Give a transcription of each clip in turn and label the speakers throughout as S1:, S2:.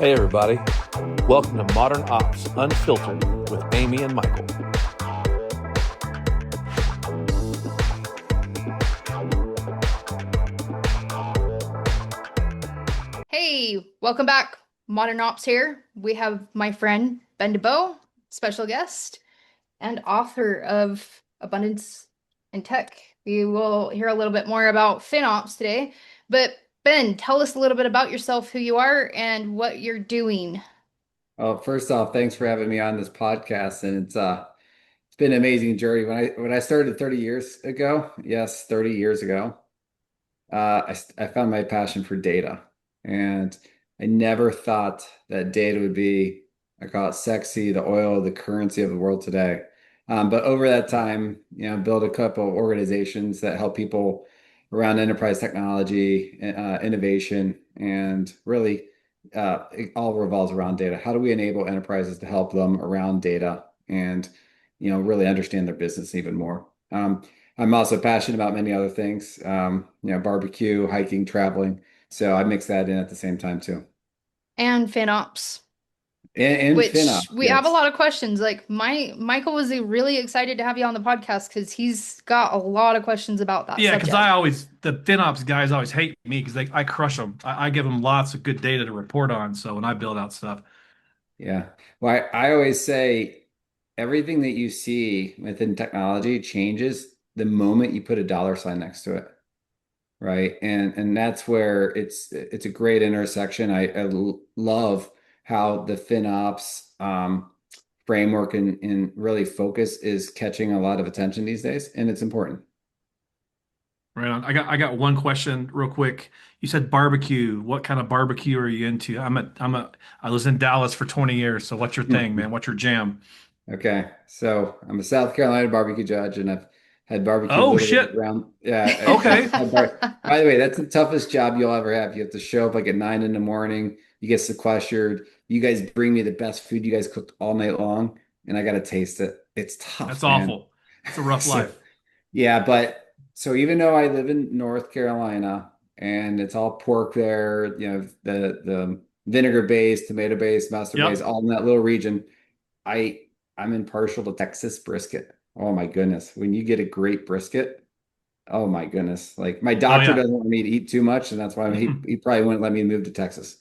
S1: Hey, everybody. Welcome to Modern Ops Unfiltered with Amy and Michael.
S2: Hey, welcome back. Modern Ops here. We have my friend Ben DeBow, special guest and author of Abundance in Tech. We will hear a little bit more about FinOps today. But Ben, tell us a little bit about yourself, who you are, and what you're doing.
S3: Well, first off, thanks for having me on this podcast, and it's been an amazing journey. When I started 30 years ago, yes, 30 years ago, I found my passion for data, and I never thought that data would be, I call it sexy, the oil, the currency of the world today. But over that time, build a couple of organizations that help people around enterprise technology, innovation, and really it all revolves around data. How do we enable enterprises to help them around data and really understand their business even more? I'm also passionate about many other things, barbecue, hiking, traveling. So I mix that in at the same time too.
S2: And FinOps,
S3: And
S2: which
S3: FinOps,
S2: we have a
S3: yes.
S2: lot of questions. Like Michael was really excited to have you on the podcast because he's got a lot of questions about that
S1: Yeah, because
S2: subject.
S1: the FinOps guys always hate me because I crush them. I give them lots of good data to report on. So when I build out stuff,
S3: Yeah. Well, I always say everything that you see within technology changes the moment you put a dollar sign next to it. Right. And that's where it's a great intersection. I love how the FinOps framework and really focus is catching a lot of attention these days, and it's important.
S1: right on. I got one question real quick. You said barbecue. What kind of barbecue are you into? I was in Dallas for 20 years. So what's your thing, man? What's your jam?
S3: Okay, so I'm a South Carolina barbecue judge, and I've had barbecue
S1: Oh
S3: literally
S1: shit.
S3: around. Yeah,
S1: Okay.
S3: by the way, that's the toughest job you'll ever have. You have to show up like at 9 in the morning. You get sequestered. You guys bring me the best food you guys cooked all night long, and I got to taste it. It's
S1: That's
S3: tough, man.
S1: awful. It's a rough
S3: So
S1: life.
S3: yeah, but so even though I live in North Carolina and it's all pork there, the vinegar based, tomato based, mustard based,
S1: Yep.
S3: all in that little region. I I'm impartial to Texas brisket. Oh my goodness. When you get a great brisket, oh my goodness. Like my
S1: Oh
S3: doctor
S1: yeah.
S3: doesn't want me to eat too much, and that's why he probably wouldn't let me move to Texas.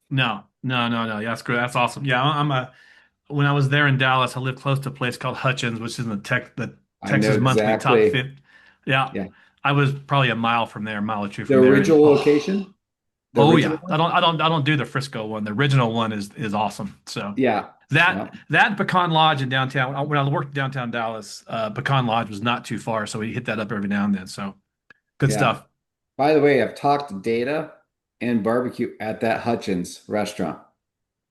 S1: No, no, no, no. Yeah, that's great. That's awesome. Yeah, when I was there in Dallas, I lived close to a place called Hutchins, which is in the
S3: I know
S1: Texas Monthly Top
S3: exactly.
S1: 50. Yeah,
S3: Yeah.
S1: I was probably a mile from there, a mile or two
S3: The
S1: from there, and
S3: original
S1: oh,
S3: location, the
S1: oh
S3: original
S1: yeah.
S3: one?
S1: I don't do the Frisco one. The original one is awesome. So
S3: Yeah.
S1: that
S3: Yeah.
S1: that and Pecan Lodge in downtown. When I worked downtown Dallas, Pecan Lodge was not too far, so we hit that up every now and then. So good
S3: Yeah.
S1: stuff.
S3: By the way, I've talked data and barbecue at that Hutchins restaurant.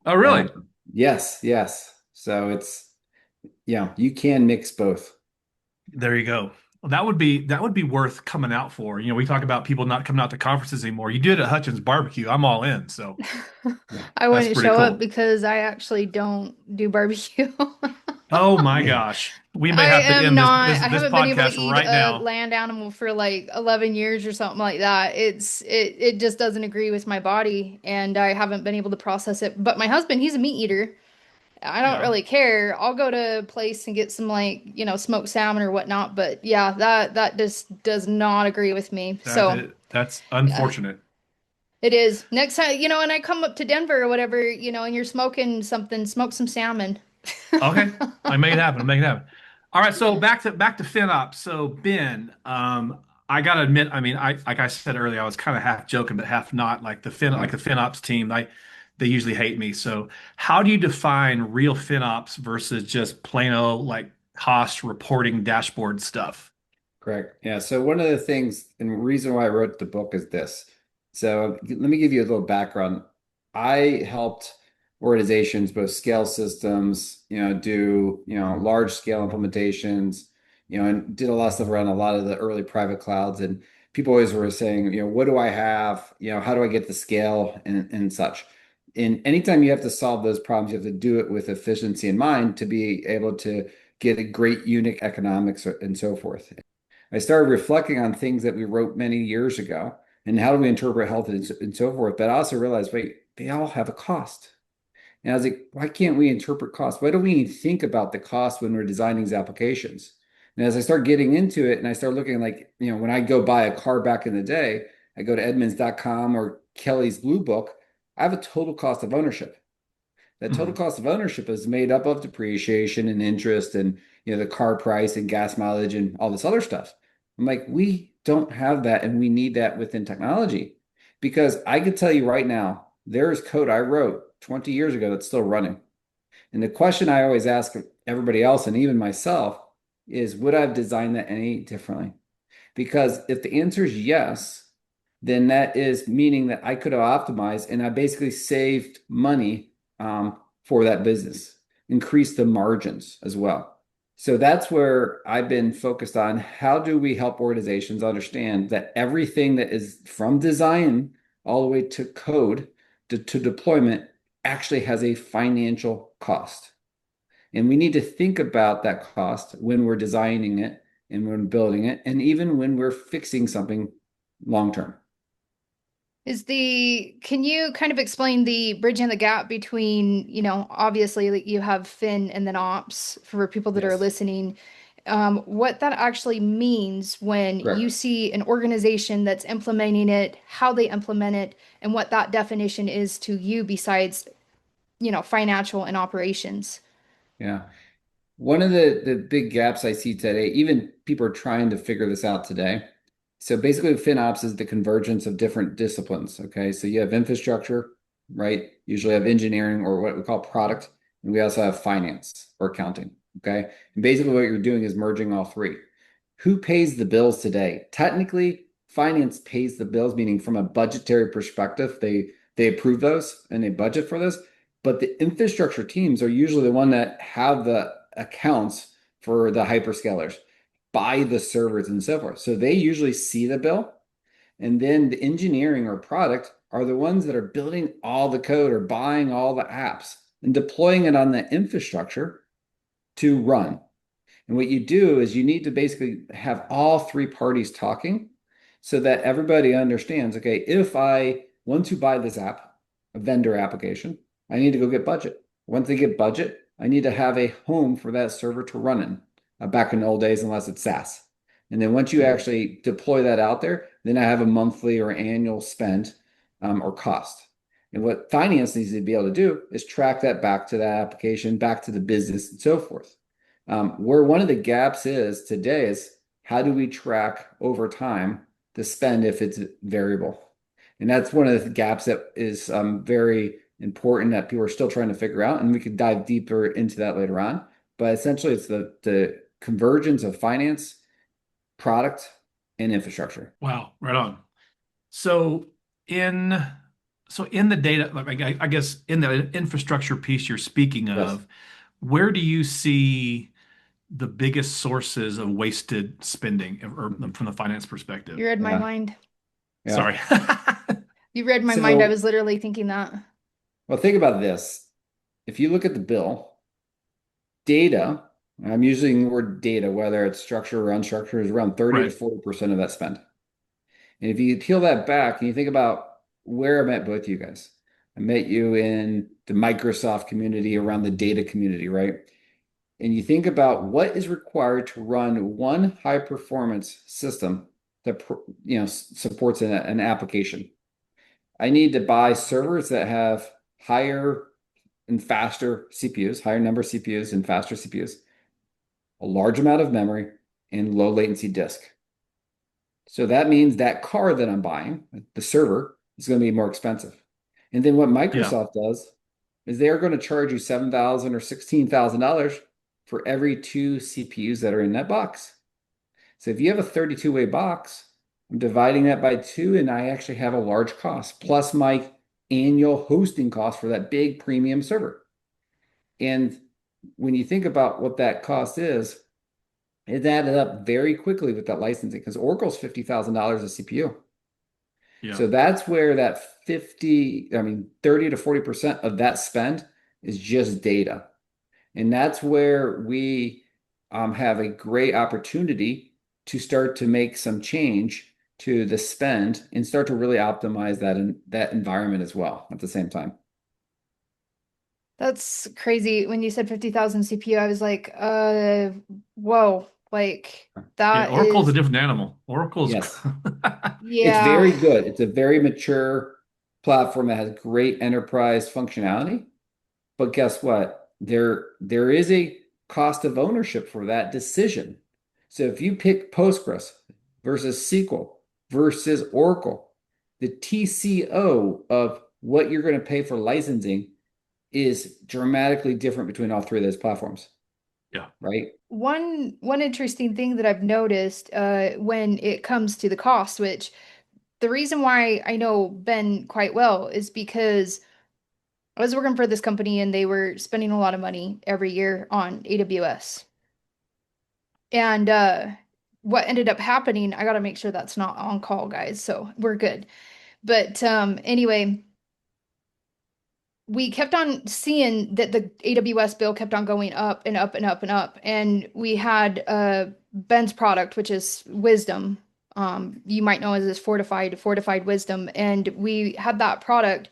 S1: Oh really?
S3: Yes, yes. So you can mix both.
S1: There you go. Well, that would be worth coming out for. You know, we talk about people not coming out to conferences anymore. You did it at Hutchins Barbecue. I'm all in. So
S3: Yeah.
S2: I
S1: that's
S2: wouldn't
S1: pretty
S2: show up
S1: cool.
S2: because I actually don't do barbecue.
S1: Oh my
S3: Yeah.
S1: gosh. We may
S2: I
S1: have to
S2: am
S1: end
S2: not. I
S1: this
S2: haven't been able to
S1: podcast
S2: eat
S1: right
S2: a
S1: now.
S2: land animal for like 11 years or something like that. It just doesn't agree with my body and I haven't been able to process it. But my husband, he's a meat eater. I don't
S1: Yeah.
S2: really care. I'll go to a place and get some like, smoked salmon or whatnot, but yeah, that just does not agree with me. So,
S1: That's
S2: yeah.
S1: unfortunate.
S2: It is. Next time, and I come up to Denver or whatever, and you're smoking something, smoke some salmon.
S1: Okay. I make it happen. I make it happen. All right, so back to FinOps. So Ben, I gotta admit, I mean, I like I said earlier, I was kind of half joking, but half not. Like
S3: Yeah.
S1: the FinOps team, they usually hate me. So how do you define real FinOps versus just plain old like cost reporting dashboard stuff?
S3: Correct. Yeah. So one of the things and reason why I wrote the book is this. So let me give you a little background. I helped organizations both scale systems, do, large scale implementations, and did a lot of stuff around a lot of the early private clouds. And people always were saying, what do I have? How do I get the scale and such? And anytime you have to solve those problems, you have to do it with efficiency in mind to be able to get a great unit economics and so forth. I started reflecting on things that we wrote many years ago and how do we interpret health and so forth. But I also realized, wait, they all have a cost. And I was like, why can't we interpret cost? Why don't we think about the cost when we're designing these applications? And as I start getting into it and I start looking like, when I go buy a car back in the day, I go to Edmunds.com or Kelly's Blue Book, I have a total cost of ownership. That total
S1: Mhm.
S3: cost of ownership is made up of depreciation and interest and the car price and gas mileage and all this other stuff. I'm like, we don't have that and we need that within technology. Because I could tell you right now, there is code I wrote 20 years ago that's still running. And the question I always ask everybody else and even myself is, would I have designed that any differently? Because if the answer is yes, then that is meaning that I could have optimized and I basically saved money for that business, increased the margins as well. So that's where I've been focused on how do we help organizations understand that everything that is from design all the way to code to deployment actually has a financial cost. And we need to think about that cost when we're designing it and when building it, and even when we're fixing something long term.
S2: Can you kind of explain the bridging the gap between, obviously like you have Fin and then Ops for people that are
S3: Yes,
S2: listening, what that actually means when you
S3: correct.
S2: see an organization that's implementing it, how they implement it, and what that definition is to you besides, financial and operations.
S3: Yeah. One of the big gaps I see today, even people are trying to figure this out today. So basically, FinOps is the convergence of different disciplines. Okay. So you have infrastructure, right? Usually have engineering or what we call product. And we also have finance or accounting. Okay. And basically, what you're doing is merging all three. Who pays the bills today? Technically, finance pays the bills, meaning from a budgetary perspective, they approve those and they budget for this. But the infrastructure teams are usually the one that have the accounts for the hyperscalers, buy the servers and so forth. So they usually see the bill. And then the engineering or product are the ones that are building all the code or buying all the apps and deploying it on the infrastructure to run. And what you do is you need to basically have all three parties talking so that everybody understands, okay, if I want to buy this app, a vendor application, I need to go get budget. Once they get budget, I need to have a home for that server to run in, back in the old days, unless it's SaaS. And then once you
S1: Mhm.
S3: actually deploy that out there, then I have a monthly or annual spend or cost. And what finance needs to be able to do is track that back to that application, back to the business, and so forth. Where one of the gaps is today is how do we track over time the spend if it's variable? And that's one of the gaps that is very important that people are still trying to figure out. And we could dive deeper into that later on. But essentially, it's the convergence of finance, product, and infrastructure.
S1: Wow, right on. So in in the data, like I guess in the infrastructure piece you're speaking
S3: Yes.
S1: of, where do you see the biggest sources of wasted spending or
S3: Mhm.
S1: from the finance perspective?
S2: You read my
S3: Yeah.
S2: mind.
S3: Yeah.
S1: Sorry.
S2: You read my mind. I
S3: So,
S2: was literally thinking that.
S3: well, think about this. If you look at the bill, data, I'm using the word data, whether it's structured or unstructured, is around 30 to
S1: Right.
S3: 40% of that spend. And if you peel that back and you think about where I met both you guys, I met you in the Microsoft community around the data community, right? And you think about what is required to run one high performance system that supports an application. I need to buy servers that have higher and faster CPUs, higher number of CPUs and faster CPUs, a large amount of memory, and low latency disk. So that means that car that I'm buying, the server, is going to be more expensive. And then what
S1: Yeah.
S3: Microsoft does is they are going to charge you $7,000 or $16,000 for every two CPUs that are in that box. So if you have a 32-way box, I'm dividing that by two, and I actually have a large cost, plus my annual hosting cost for that big premium server. And when you think about what that cost is, it added up very quickly with that licensing because Oracle's $50,000 a CPU.
S1: Yeah.
S3: So that's where that 30 to 40% of that spend is just data. And that's where we have a great opportunity to start to make some change to the spend and start to really optimize that environment as well at the same time.
S2: That's crazy. When you said 50,000 CPU, I was like, whoa, like
S1: Yeah,
S2: that
S1: Oracle's a
S2: is,
S1: different animal. Oracle's
S3: Yes. It's
S2: yeah.
S3: very good. It's a very mature platform that has great enterprise functionality. But guess what? There is a cost of ownership for that decision. So if you pick Postgres versus SQL versus Oracle, the TCO of what you're going to pay for licensing is dramatically different between all three of those platforms,
S1: Yeah.
S3: right?
S2: One interesting thing that I've noticed when it comes to the cost, which the reason why I know Ben quite well is because I was working for this company and they were spending a lot of money every year on AWS. And what ended up happening, I got to make sure that's not on call, guys. So we're good. But anyway, we kept on seeing that the AWS bill kept on going up and up and up and up. And we had Ben's product, which is Wisdom. You might know as this fortified wisdom. And we had that product.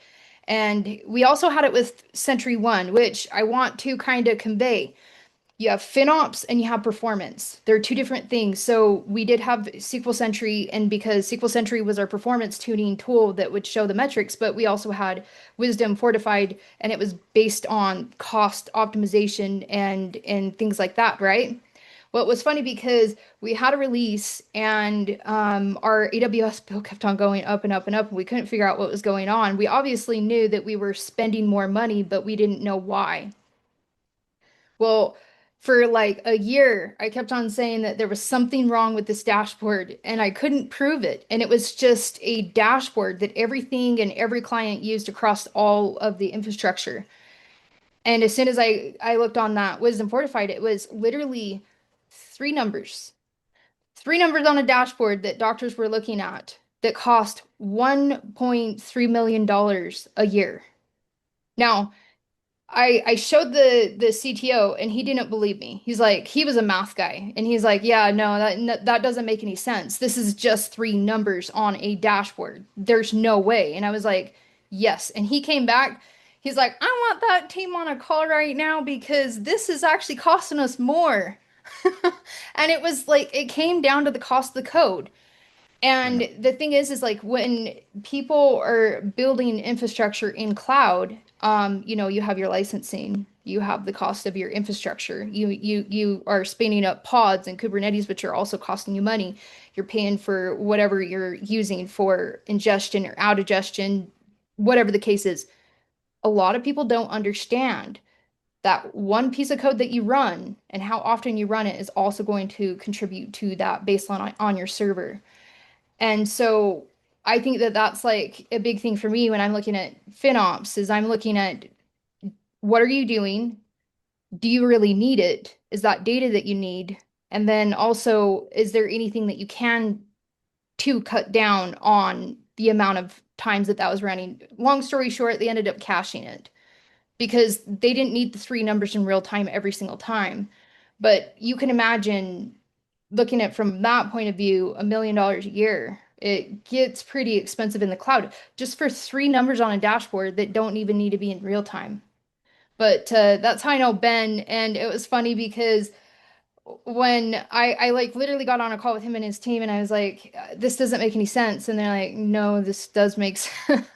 S2: And we also had it with Century One, which I want to kind of convey. You have FinOps and you have performance. They're two different things. So we did have SQL Sentry, and because SQL Sentry was our performance tuning tool that would show the metrics, but we also had Wisdom Fortified, and it was based on cost optimization and things like that, right? Well, it was funny because we had a release and our AWS bill kept on going up and up and up, and we couldn't figure out what was going on. We obviously knew that we were spending more money, but we didn't know why. Well, for like a year, I kept on saying that there was something wrong with this dashboard and I couldn't prove it. And it was just a dashboard that everything and every client used across all of the infrastructure. And as soon as I looked on that Wisdom Fortified, it was literally three numbers. Three numbers on a dashboard that doctors were looking at that cost $1.3 million a year. Now, I showed the CTO and he didn't believe me. He's like, he was a math guy and he's like, yeah, no, that doesn't make any sense. This is just three numbers on a dashboard. There's no way. And I was like, yes. And he came back. He's like, I want that team on a call right now because this is actually costing us more. And it was like it came down to the cost of the code.
S3: Yeah.
S2: And the thing is like when people are building infrastructure in cloud, you have your licensing, you have the cost of your infrastructure. You are spinning up pods and Kubernetes, which are also costing you money. You're paying for whatever you're using for ingestion or out ingestion, whatever the case is. A lot of people don't understand that one piece of code that you run and how often you run it is also going to contribute to that baseline on your server. And so I think that that's like a big thing for me when I'm looking at FinOps is I'm looking at what are you doing? Do you really need it? Is that data that you need? And then also, is there anything that you can to cut down on the amount of times that that was running? Long story short, they ended up caching it because they didn't need the three numbers in real time every single time. But you can imagine looking at from that point of view, $1 million a year, it gets pretty expensive in the cloud just for three numbers on a dashboard that don't even need to be in real time. But that's how I know Ben, and it was funny because when I like literally got on a call with him and his team, and I was like, this doesn't make any sense, and they're like, no, this does make sense. What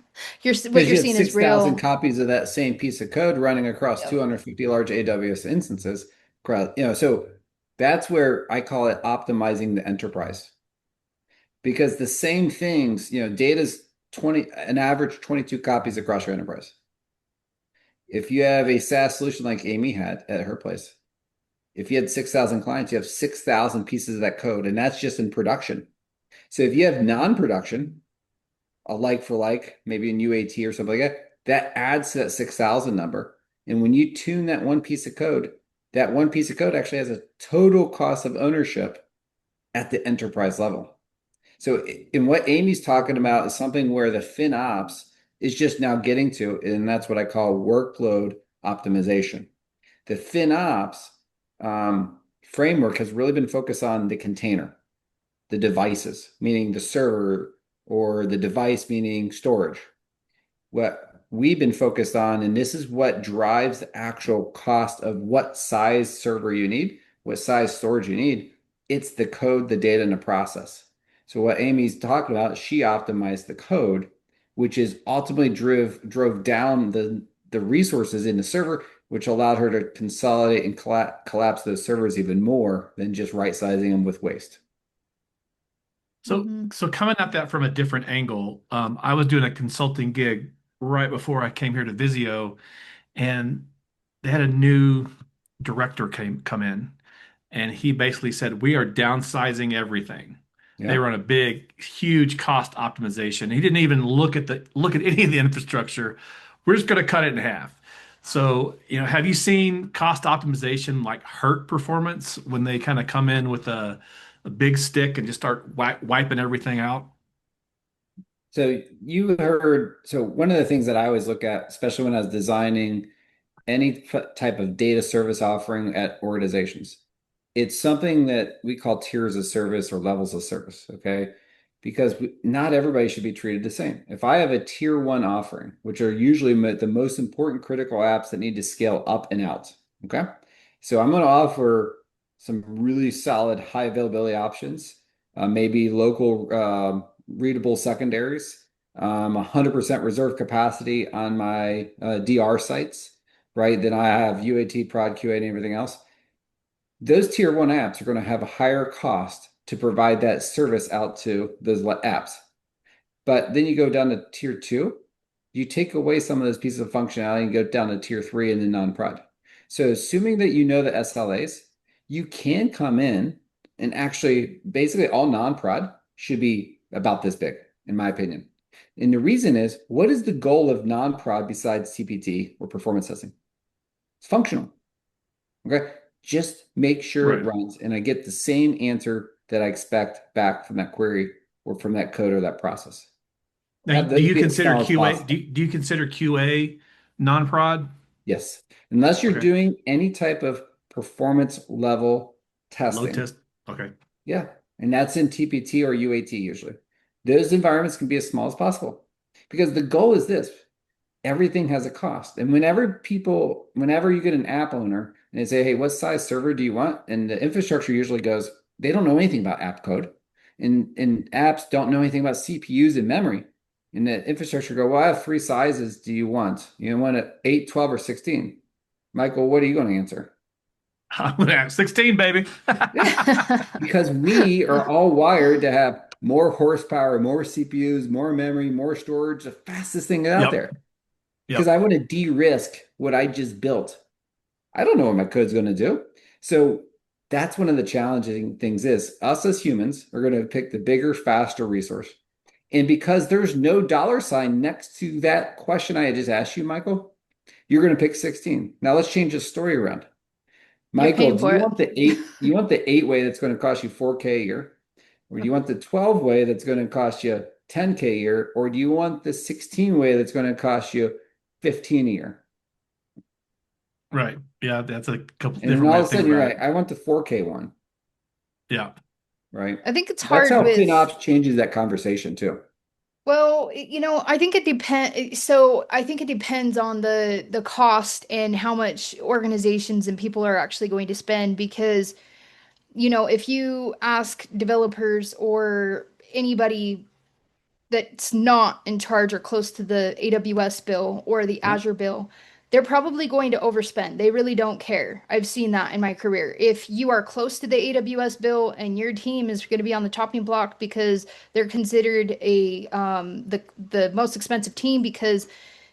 S3: Because
S2: you're
S3: you had
S2: seeing is
S3: 6,000
S2: real.
S3: copies of that same piece of code running across
S2: Yep.
S3: 250 large AWS instances. So that's where I call it optimizing the enterprise. Because the same things, data's an average 22 copies across your enterprise. If you have a SaaS solution like Amy had at her place, if you had 6,000 clients, you have 6,000 pieces of that code, and that's just in production. So if you have non-production, a like for like, maybe in UAT or something like that, that adds to that 6,000 number. And when you tune that one piece of code, that one piece of code actually has a total cost of ownership at the enterprise level. So in what Amy's talking about is something where the FinOps is just now getting to, and that's what I call workload optimization. The FinOps framework has really been focused on the container, the devices, meaning the server, or the device, meaning storage. What we've been focused on, and this is what drives the actual cost of what size server you need, what size storage you need. It's the code, the data, and the process. So what Amy's talking about, she optimized the code, which is ultimately drove down the resources in the server, which allowed her to consolidate and collapse those servers even more than just right sizing them with waste.
S1: So,
S2: Hmm.
S1: so coming at that from a different angle, I was doing a consulting gig right before I came here to Visio, and they had a new director come in, and he basically said, "We are downsizing everything." They
S3: Yeah.
S1: were on a big, huge cost optimization. He didn't even look at any of the infrastructure. We're just going to cut it in half. So, have you seen cost optimization like hurt performance when they kind of come in with a big stick and just start wiping everything out?
S3: So you heard, so one of the things that I always look at, especially when I was designing any type of data service offering at organizations. It's something that we call tiers of service or levels of service, okay? Because not everybody should be treated the same. If I have a tier one offering, which are usually the most important critical apps that need to scale up and out, okay? So I'm going to offer some really solid high availability options, maybe local readable secondaries, 100% reserve capacity on my DR sites, right? Then I have UAT, Prod, QA, and everything else. Those tier one apps are going to have a higher cost to provide that service out to those apps. But then you go down to tier two, you take away some of those pieces of functionality and go down to tier three and then non-prod. So assuming that you know the SLAs, you can come in and actually basically all non-prod should be about this big, in my opinion. And the reason is, what is the goal of non-prod besides TPT or performance testing? It's functional. Okay. Just make sure it
S1: Right.
S3: runs and I get the same answer that I expect back from that query or from that code or that process.
S1: Now,
S3: Have
S1: do
S3: those
S1: you
S3: be as
S1: consider
S3: small as
S1: QA? Do
S3: possible.
S1: you, do you consider QA non-prod?
S3: Yes. Unless you're
S1: Okay.
S3: doing any type of performance level
S1: Load
S3: testing.
S1: test. Okay.
S3: Yeah. And that's in TPT or UAT usually. Those environments can be as small as possible because the goal is this. Everything has a cost. And whenever you get an app owner and they say, hey, what size server do you want? And the infrastructure usually goes, they don't know anything about app code. And apps don't know anything about CPUs and memory. And the infrastructure go, well, I have three sizes. Do you want? You want it 8, 12, or 16? Michael, what are you going to answer?
S1: I'm gonna have 16, baby.
S3: Yeah, because we are all wired to have more horsepower, more CPUs, more memory, more storage, the fastest thing out
S1: Yep.
S3: there. Because
S1: Yep.
S3: I want to de-risk what I just built. I don't know what my code's going to do. So that's one of the challenging things is us as humans are going to pick the bigger, faster resource. And because there's no dollar sign next to that question I had just asked you, Michael, you're going to pick 16. Now let's change the story around.
S2: You're
S3: Michael,
S2: paying
S3: do
S2: for
S3: you
S2: it.
S3: want you want the 8 way that's going to cost you 4K a year? Or do you want the 12 way that's going to cost you 10K a year? Or do you want the 16 way that's going to cost you 15 a year?
S1: Right. Yeah, that's a couple
S3: And then
S1: different
S3: all
S1: way
S3: of
S1: to
S3: a
S1: think
S3: sudden you're
S1: about
S3: like,
S1: it.
S3: I want the 4K one,
S1: Yeah.
S3: right?
S2: I think it's
S3: That's
S2: hard
S3: how
S2: with,
S3: FinOps changes that conversation too.
S2: well, I think it depends. So I think it depends on the cost and how much organizations and people are actually going to spend because, if you ask developers or anybody that's not in charge or close to the AWS bill or the
S3: Yeah.
S2: Azure bill, they're probably going to overspend. They really don't care. I've seen that in my career. If you are close to the AWS bill and your team is going to be on the chopping block because they're considered the most expensive team because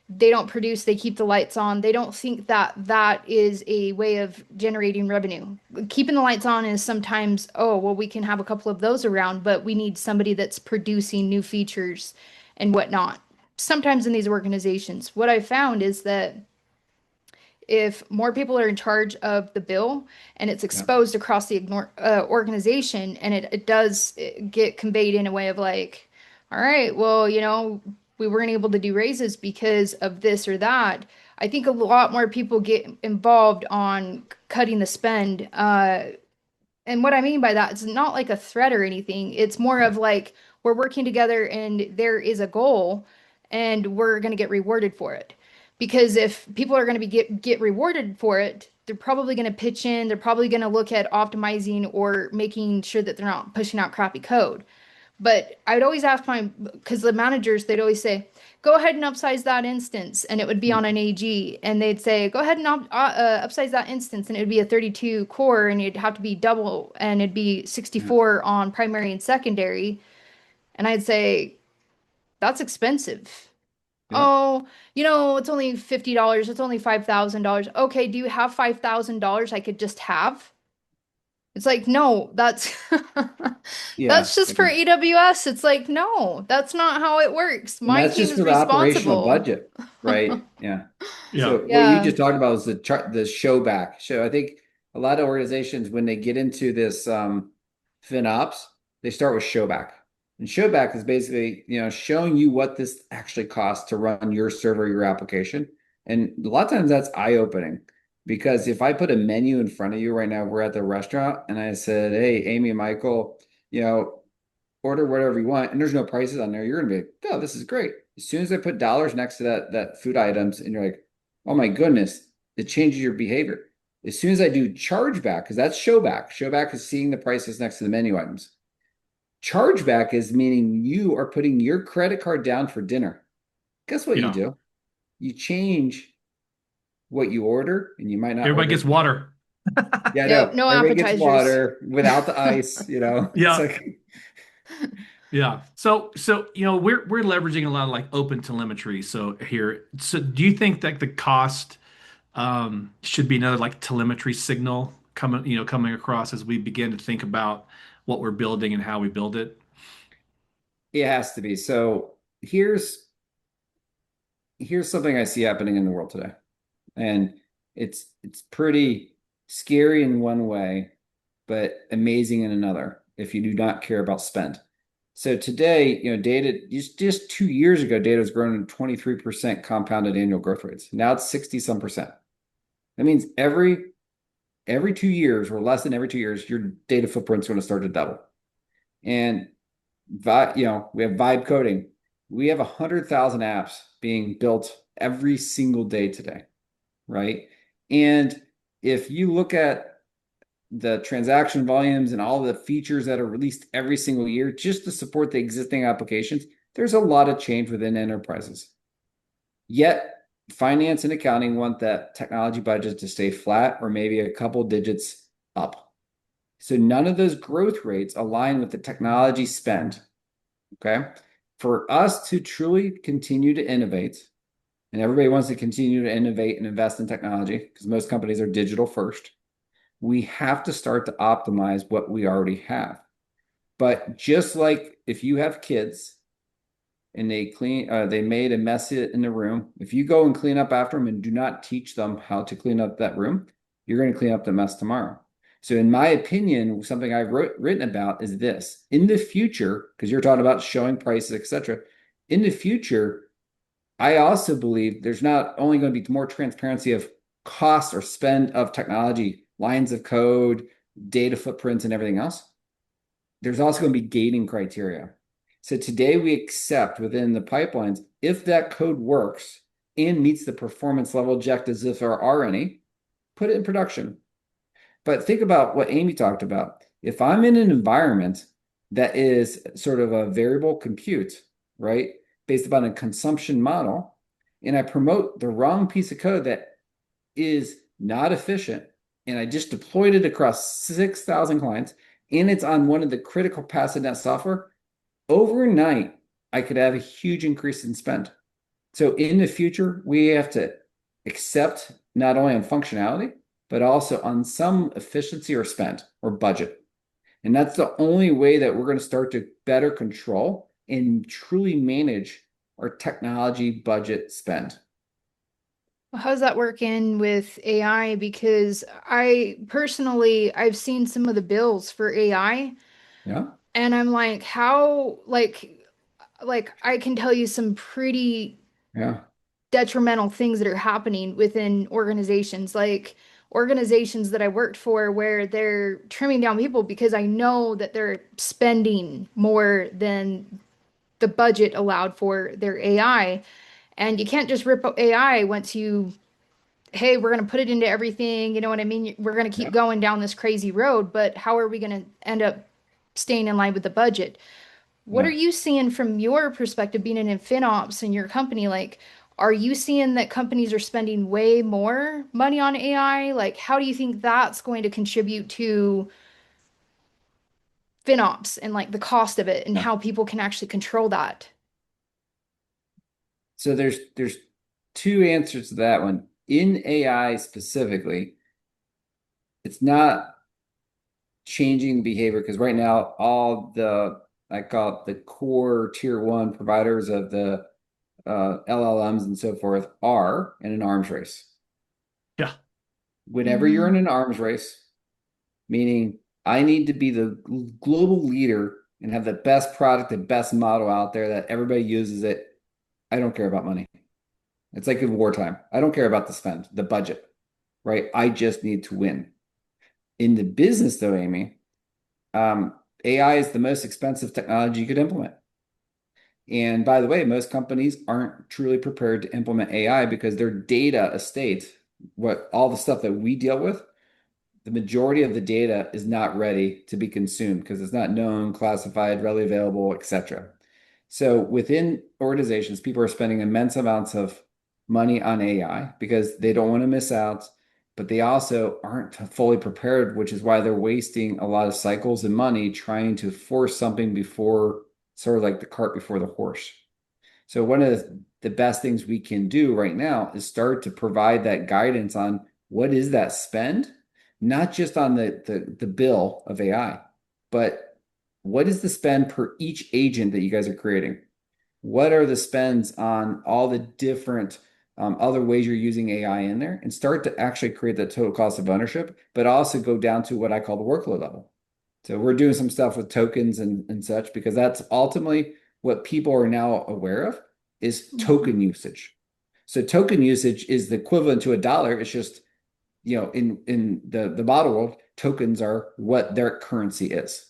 S2: they don't produce, they keep the lights on. They don't think that that is a way of generating revenue. Keeping the lights on is sometimes, oh, well, we can have a couple of those around, but we need somebody that's producing new features and whatnot. Sometimes in these organizations, what I found is that if more people are in charge of the bill and it's
S3: Yeah.
S2: exposed across the organization and it does get conveyed in a way of like, all right, well, we weren't able to do raises because of this or that. I think a lot more people get involved on cutting the spend. And what I mean by that, it's not like a threat or anything. It's more
S3: Yeah.
S2: of like we're working together and there is a goal and we're going to get rewarded for it. Because if people are going to get rewarded for it, they're probably going to pitch in, they're probably going to look at optimizing or making sure that they're not pushing out crappy code. But I'd always ask because the managers, they'd always say, go ahead and upsize that instance. And it would be on an AG. And they'd say, go ahead and upsize that instance. And it would be a 32 core and it'd have to be double and it'd be
S3: Yeah.
S2: 64 on primary and secondary. And I'd say, that's expensive.
S3: Yeah.
S2: Oh, it's only $50. It's only $5,000. Okay, do you have $5,000 I could just have? It's like, no, that's
S3: Yeah.
S2: that's just for AWS. It's like, no, that's not how it works.
S3: And
S2: My
S3: that's
S2: team
S3: just
S2: is
S3: for the operational
S2: responsible.
S3: budget, right? Yeah.
S1: Yeah.
S3: So what you
S2: Yeah.
S3: just talked about was the chart, the show back. So I think a lot of organizations, when they get into this FinOps, they start with show back. And show back is basically, showing you what this actually costs to run your server, your application. And a lot of times that's eye-opening because if I put a menu in front of you right now, we're at the restaurant, and I said, "Hey, Amy and Michael, you know, order whatever you want," and there's no prices on there, you're gonna be like, "Oh, this is great." As soon as I put dollars next to that food items, and you're like, "Oh my goodness," it changes your behavior. As soon as I do chargeback, because that's showback. Showback is seeing the prices next to the menu items. Chargeback is meaning you are putting your credit card down for dinner. Guess what you
S1: Yeah.
S3: do? You change what you order, and you might not
S1: Everybody gets
S3: order.
S1: water.
S3: Yeah, I
S2: Yep.
S3: know.
S2: No
S3: Everybody gets
S2: appetizers.
S3: water without the ice, It's
S1: Yeah.
S3: like,
S1: Yeah. So we're leveraging a lot of like open telemetry. So here, so do you think that the cost should be another like telemetry signal coming across as we begin to think about what we're building and how we build it?
S3: it has to be. So here's something I see happening in the world today. And it's pretty scary in one way, but amazing in another if you do not care about spend. So today, data just 2 years ago, data was growing at 23% compounded annual growth rates. Now it's 60 some percent. That means every 2 years or less than every 2 years, your data footprint's going to start to double. And we have vibe coding. We have 100,000 apps being built every single day today, right? And if you look at the transaction volumes and all the features that are released every single year just to support the existing applications, there's a lot of change within enterprises. Yet, finance and accounting want that technology budget to stay flat or maybe a couple digits up. So none of those growth rates align with the technology spend. Okay. For us to truly continue to innovate, and everybody wants to continue to innovate and invest in technology because most companies are digital first, we have to start to optimize what we already have. But just like if you have kids and they made a mess in the room, if you go and clean up after them and do not teach them how to clean up that room, you're going to clean up the mess tomorrow. So in my opinion, something I've written about is this: in the future, because you're talking about showing prices, etc. In the future, I also believe there's not only going to be more transparency of cost or spend of technology, lines of code, data footprints, and everything else. There's also going to be gating criteria. So today we accept within the pipelines if that code works and meets the performance level objectives, if there are any, put it in production. But think about what Amy talked about. If I'm in an environment that is sort of a variable compute, right, based upon a consumption model, and I promote the wrong piece of code that is not efficient, and I just deployed it across 6,000 clients, and it's on one of the critical paths in that software, overnight, I could have a huge increase in spend. So in the future, we have to accept not only on functionality, but also on some efficiency or spend or budget. And that's the only way that we're going to start to better control and truly manage our technology budget spend.
S2: How's that working with AI? Because I personally, I've seen some of the bills for AI,
S3: Yeah.
S2: and I'm like, how, like I can tell you some pretty
S3: Yeah.
S2: detrimental things that are happening within organizations. Like organizations that I worked for where they're trimming down people because I know that they're spending more than the budget allowed for their AI. And you can't just rip AI once you, hey, we're going to put it into everything. You know what I mean? We're going to keep
S3: Yeah.
S2: going down this crazy road, but how are we going to end up staying in line with the budget? What are
S3: Yeah.
S2: you seeing from your perspective being in FinOps in your company? Like, are you seeing that companies are spending way more money on AI? Like, how do you think that's going to contribute to FinOps and like the cost of it and
S3: Yeah.
S2: how people can actually control that?
S3: So there's two answers to that one. In AI specifically, it's not changing behavior because right now all the I call it the core tier one providers of the LLMs and so forth are in an arms race.
S1: Yeah.
S3: Whenever you're in
S2: Mm,
S3: an arms race, meaning I need to be the global leader and have the best product, the best model out there that everybody uses it. I don't care about money. It's like in wartime. I don't care about the spend, the budget, right? I just need to win. In the business, though, Amy, AI is the most expensive technology you could implement. And by the way, most companies aren't truly prepared to implement AI because their data estate, what all the stuff that we deal with, the majority of the data is not ready to be consumed because it's not known, classified, readily available, etc. So within organizations, people are spending immense amounts of money on AI because they don't want to miss out, but they also aren't fully prepared, which is why they're wasting a lot of cycles and money trying to force something before sort of like the cart before the horse. So one of the best things we can do right now is start to provide that guidance on what is that spend, not just on the bill of AI, but what is the spend per each agent that you guys are creating? What are the spends on all the different other ways you're using AI in there and start to actually create that total cost of ownership, but also go down to what I call the workload level. So we're doing some stuff with tokens and such because that's ultimately what people are now aware of is
S2: mhm.
S3: token usage. So token usage is the equivalent to a dollar. It's just, in the model world, tokens are what their currency is.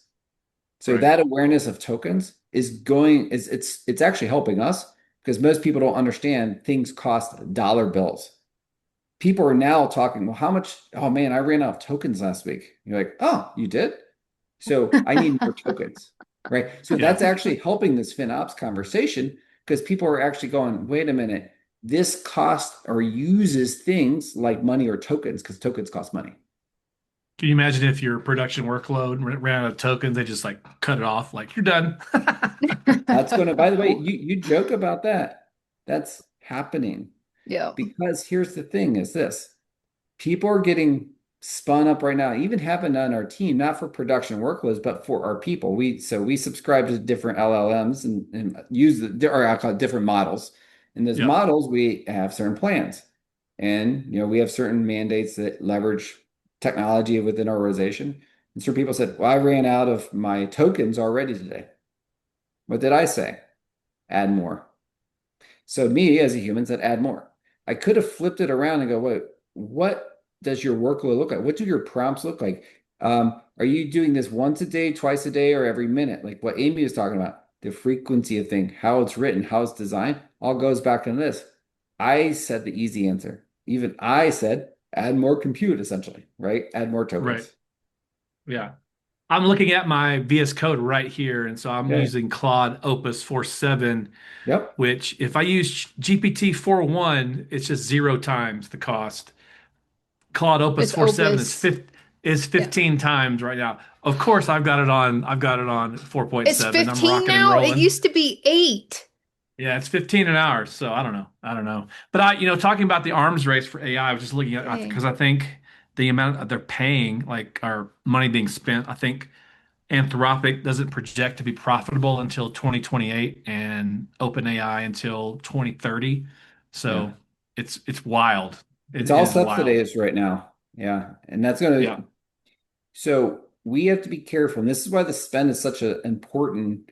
S3: So
S1: Right.
S3: that awareness of tokens it's actually helping us because most people don't understand things cost dollar bills. People are now talking, well, how much? Oh man, I ran out of tokens last week. You're like, oh, you did? So I need more tokens, right? So
S1: Yeah.
S3: that's actually helping this FinOps conversation because people are actually going, wait a minute, this costs or uses things like money or tokens because tokens cost money.
S1: Can you imagine if your production workload ran out of tokens, they just like cut it off, like you're done?
S3: That's going to, by the way, you joke about that. That's happening
S2: Yeah,
S3: because here's the thing is this. People are getting spun up right now, even having on our team, not for production workloads, but for our people. We subscribe to different LLMs and use or I call it different models. In those
S1: Yeah.
S3: models, we have certain plans. And we have certain mandates that leverage technology within our organization. And so people said, well, I ran out of my tokens already today. What did I say? Add more. So me as a human said, add more. I could have flipped it around and go, wait, what does your workload look like? What do your prompts look like? Are you doing this once a day, twice a day, or every minute? Like what Amy was talking about, the frequency of thing, how it's written, how it's designed, all goes back into this. I said the easy answer. Even I said, add more compute, essentially, right? Add more
S1: Right.
S3: tokens.
S1: Yeah. I'm looking at my VS Code right here, and so I'm
S3: Okay.
S1: using Claude Opus 4.7,
S3: Yep.
S1: which if I use GPT 4.1, it's just zero times the cost. Claude Opus
S2: it's
S1: 4.7
S2: Opus.
S1: is
S2: Yeah.
S1: 15 times right now. Of course, I've got it on
S2: It's
S1: 4.7. I'm
S2: 15
S1: rocking and
S2: now. It
S1: rolling.
S2: used to be 8.
S1: Yeah, it's 15 an hour, so I don't know. I don't know. But talking about the arms race for AI, I was just looking at
S2: Dang.
S1: because I think the amount they're paying, like our money being spent, I think Anthropic doesn't project to be profitable until 2028 and OpenAI until 2030.
S3: Yeah.
S1: So it's wild.
S3: It's
S1: It
S3: all
S1: is wild.
S3: subsidized right now. Yeah. And that's going
S1: Yeah.
S3: to, so we have to be careful. And this is why the spend is such an important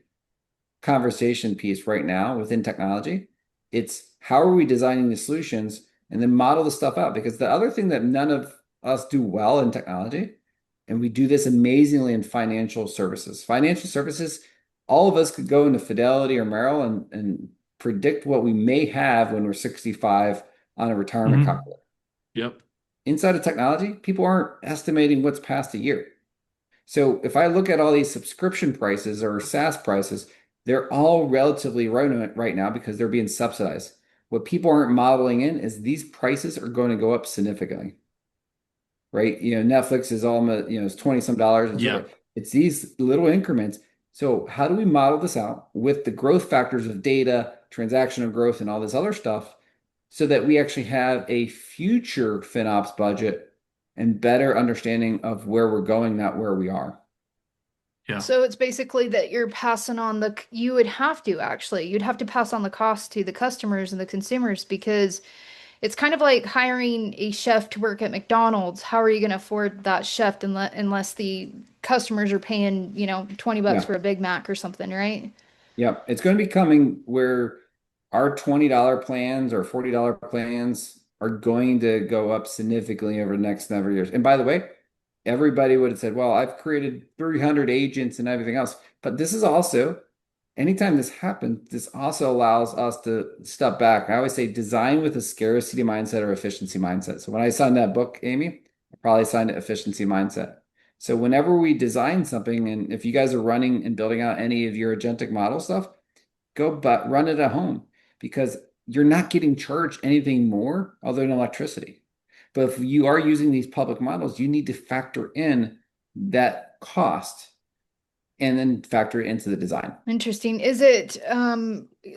S3: conversation piece right now within technology. It's how are we designing the solutions and then model the stuff out? Because the other thing that none of us do well in technology, and we do this amazingly in financial services. Financial services, all of us could go into Fidelity or Merrill and predict what we may have when we're 65 on a retirement
S1: Hmm.
S3: calculator.
S1: Yep.
S3: Inside of technology, people aren't estimating what's past a year. So if I look at all these subscription prices or SaaS prices, they're all relatively right now because they're being subsidized. What people aren't modeling in is these prices are going to go up significantly, right? Netflix is it's 20 some dollars and so
S1: Yeah.
S3: forth. It's these little increments. So how do we model this out with the growth factors of data, transactional growth, and all this other stuff so that we actually have a future FinOps budget and better understanding of where we're going, not where we are?
S1: Yeah.
S2: So it's basically that you're passing on you would have to actually, you'd have to pass on the cost to the customers and the consumers because it's kind of like hiring a chef to work at McDonald's. How are you going to afford that chef unless the customers are paying, 20 bucks
S3: Yeah.
S2: for a Big Mac or something, right?
S3: Yep. It's going to be coming where our $20 plans or $40 plans are going to go up significantly over the next number of years. And by the way, everybody would have said, well, I've created 300 agents and everything else. But this is also, anytime this happens, this also allows us to step back. I always say design with a scarcity mindset or efficiency mindset. So when I signed that book, Amy, I probably signed it efficiency mindset. So whenever we design something, and if you guys are running and building out any of your agentic model stuff, go but run it at home because you're not getting charged anything more other than electricity. But if you are using these public models, you need to factor in that cost and then factor it into the design.
S2: Interesting. Is it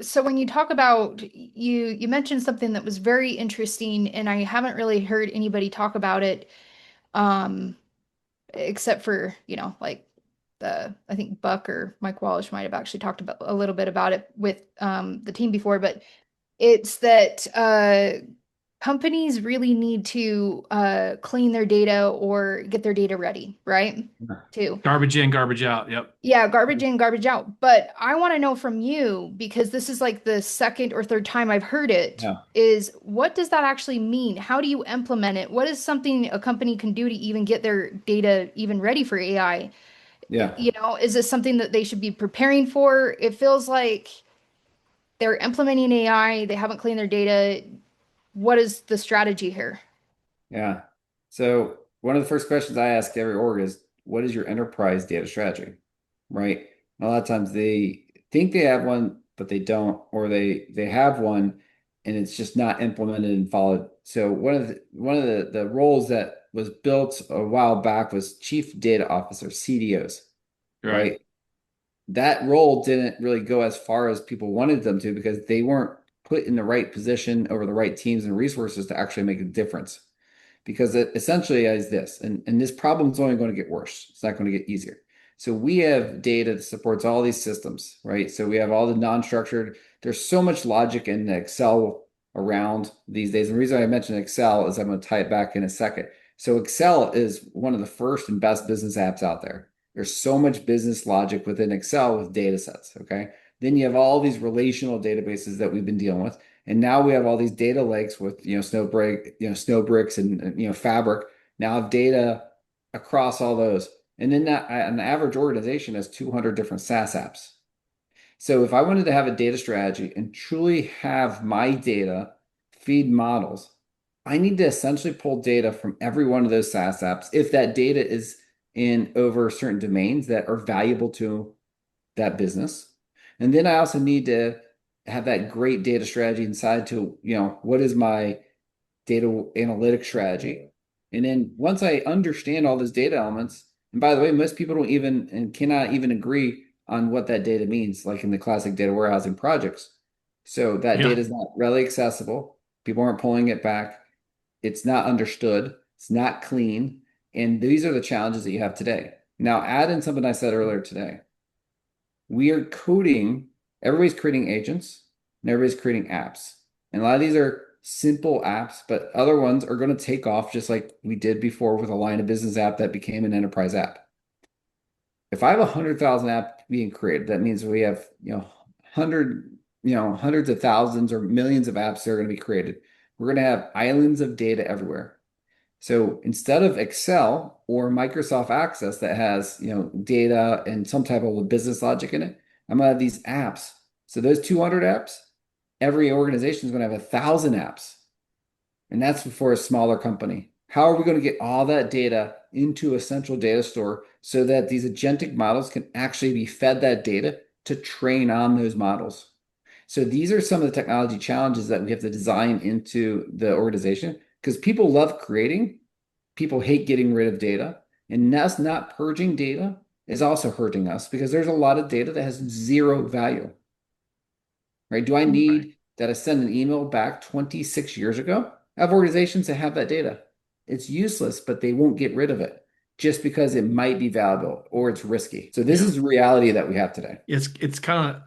S2: so when you talk about you mentioned something that was very interesting and I haven't really heard anybody talk about it um except for, like I think Buck or Mike Walsh might have actually talked about a little bit about it with the team before, but it's that companies really need to clean their data or get their data ready, right? Too.
S1: Garbage in, garbage out. Yep.
S2: Yeah, garbage in, garbage out. But I want to know from you, because this is like the second or third time I've heard it,
S3: Yeah.
S2: is what does that actually mean? How do you implement it? What is something a company can do to even get their data even ready for AI?
S3: Yeah.
S2: Is this something that they should be preparing for? It feels like they're implementing AI, they haven't cleaned their data. What is the strategy here?
S3: Yeah. So one of the first questions I ask every org is, what is your enterprise data strategy? Right? A lot of times they think they have one, but they don't, or they have one and it's just not implemented and followed. So one of the roles that was built a while back was Chief Data Officer, CDOs,
S1: Right.
S3: right? That role didn't really go as far as people wanted them to because they weren't put in the right position over the right teams and resources to actually make a difference. Because it essentially is this, and this problem is only going to get worse. It's not going to get easier. So we have data that supports all these systems, right? So we have all the non-structured. There's so much logic in Excel around these days. And the reason I mentioned Excel is I'm going to tie it back in a second. So Excel is one of the first and best business apps out there. There's so much business logic within Excel with data sets. Okay. Then you have all these relational databases that we've been dealing with. And now we have all these data lakes with, Snowbricks and Fabric. Now have data across all those. And then that an average organization has 200 different SaaS apps. So if I wanted to have a data strategy and truly have my data feed models, I need to essentially pull data from every one of those SaaS apps if that data is in over certain domains that are valuable to that business. And then I also need to have that great data strategy inside to, what is my data analytics strategy? And then once I understand all those data elements, and by the way, most people don't even and cannot even agree on what that data means, like in the classic data warehousing projects. So that
S1: Yeah.
S3: data is not readily accessible. People aren't pulling it back. It's not understood. It's not clean. And these are the challenges that you have today. Now, add in something I said earlier today. We are coding, everybody's creating agents and everybody's creating apps. And a lot of these are simple apps, but other ones are going to take off just like we did before with a line of business app that became an enterprise app. If I have 100,000 app being created, that means we have, hundreds of thousands or millions of apps that are going to be created. We're going to have islands of data everywhere. So instead of Excel or Microsoft Access that has, data and some type of a business logic in it, I'm gonna have these apps. So those 200 apps, every organization is gonna have 1,000 apps. And that's for a smaller company. How are we going to get all that data into a central data store so that these agentic models can actually be fed that data to train on those models? So these are some of the technology challenges that we have to design into the organization because people love creating, people hate getting rid of data, and us not purging data is also hurting us because there's a lot of data that has zero value, right? Do I
S1: Right.
S3: need that I send an email back 26 years ago? I have organizations that have that data. It's useless, but they won't get rid of it just because it might be valuable or it's risky. So this
S1: Yeah.
S3: is the reality that we have today.
S1: It's kind of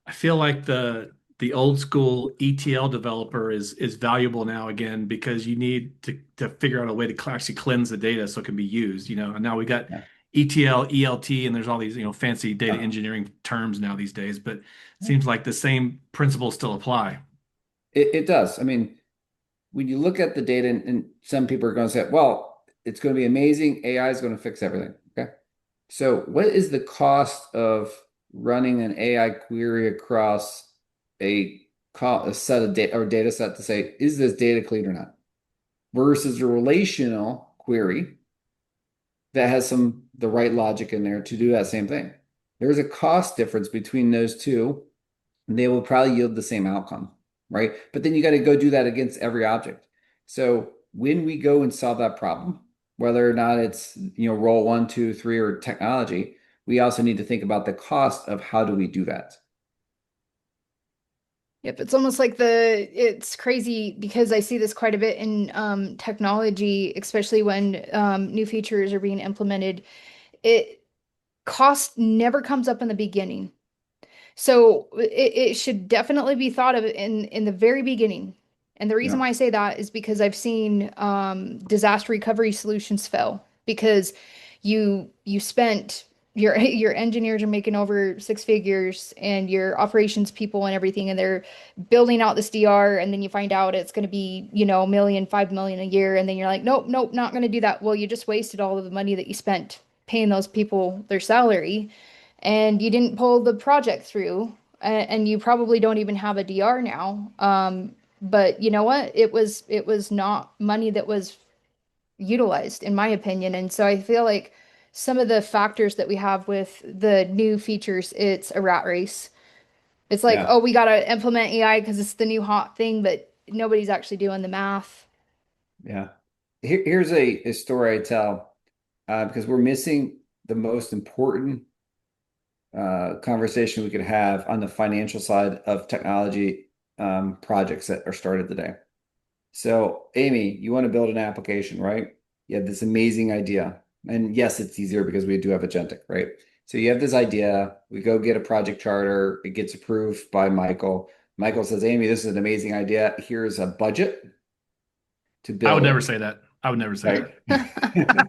S1: I feel like the old school ETL developer is valuable now again because you need to figure out a way to actually cleanse the data so it can be used, And now we got
S3: Yeah.
S1: ETL, ELT, and there's all these, fancy data
S3: Yeah.
S1: engineering terms now these days, but it seems like the same principles still apply.
S3: It does. I mean, when you look at the data, and some people are going to say, well, it's going to be amazing. AI is going to fix everything. Okay. So, what is the cost of running an AI query across a, a set of data or data set to say, is this data clean or not? Versus a relational query that has the right logic in there to do that same thing. There's a cost difference between those two, and they will probably yield the same outcome, right? But then you got to go do that against every object. So when we go and solve that problem, whether or not it's role one, two, three, or technology, we also need to think about the cost of how do we do that.
S2: Yep, it's almost like it's crazy because I see this quite a bit in technology, especially when new features are being implemented. It cost never comes up in the beginning. So it should definitely be thought of in the very beginning. And the reason
S3: Yeah,
S2: why I say that is because I've seen disaster recovery solutions fail because you spent your engineers are making over six figures and your operations people and everything and they're building out this DR and then you find out it's going to be, a million, 5 million a year and then you're like, nope, nope, not going to do that. Well, you just wasted all of the money that you spent paying those people their salary and you didn't pull the project through, and you probably don't even have a DR now. But you know what? It was not money that was utilized, in my opinion. And so I feel like some of the factors that we have with the new features, it's a rat race. It's like,
S3: yeah,
S2: oh, we gotta implement AI because it's the new hot thing, but nobody's actually doing the math.
S3: yeah. Here's a story I tell because we're missing the most important conversation we could have on the financial side of technology projects that are started today. So, Amy, you want to build an application, right? You have this amazing idea. And yes, it's easier because we do have agentic, right? So you have this idea, we go get a project charter, it gets approved by Michael. Michael says, Amy, this is an amazing idea. Here's a budget to
S1: I would
S3: build
S1: never
S3: it,
S1: say that. I would never say
S3: right?
S1: that.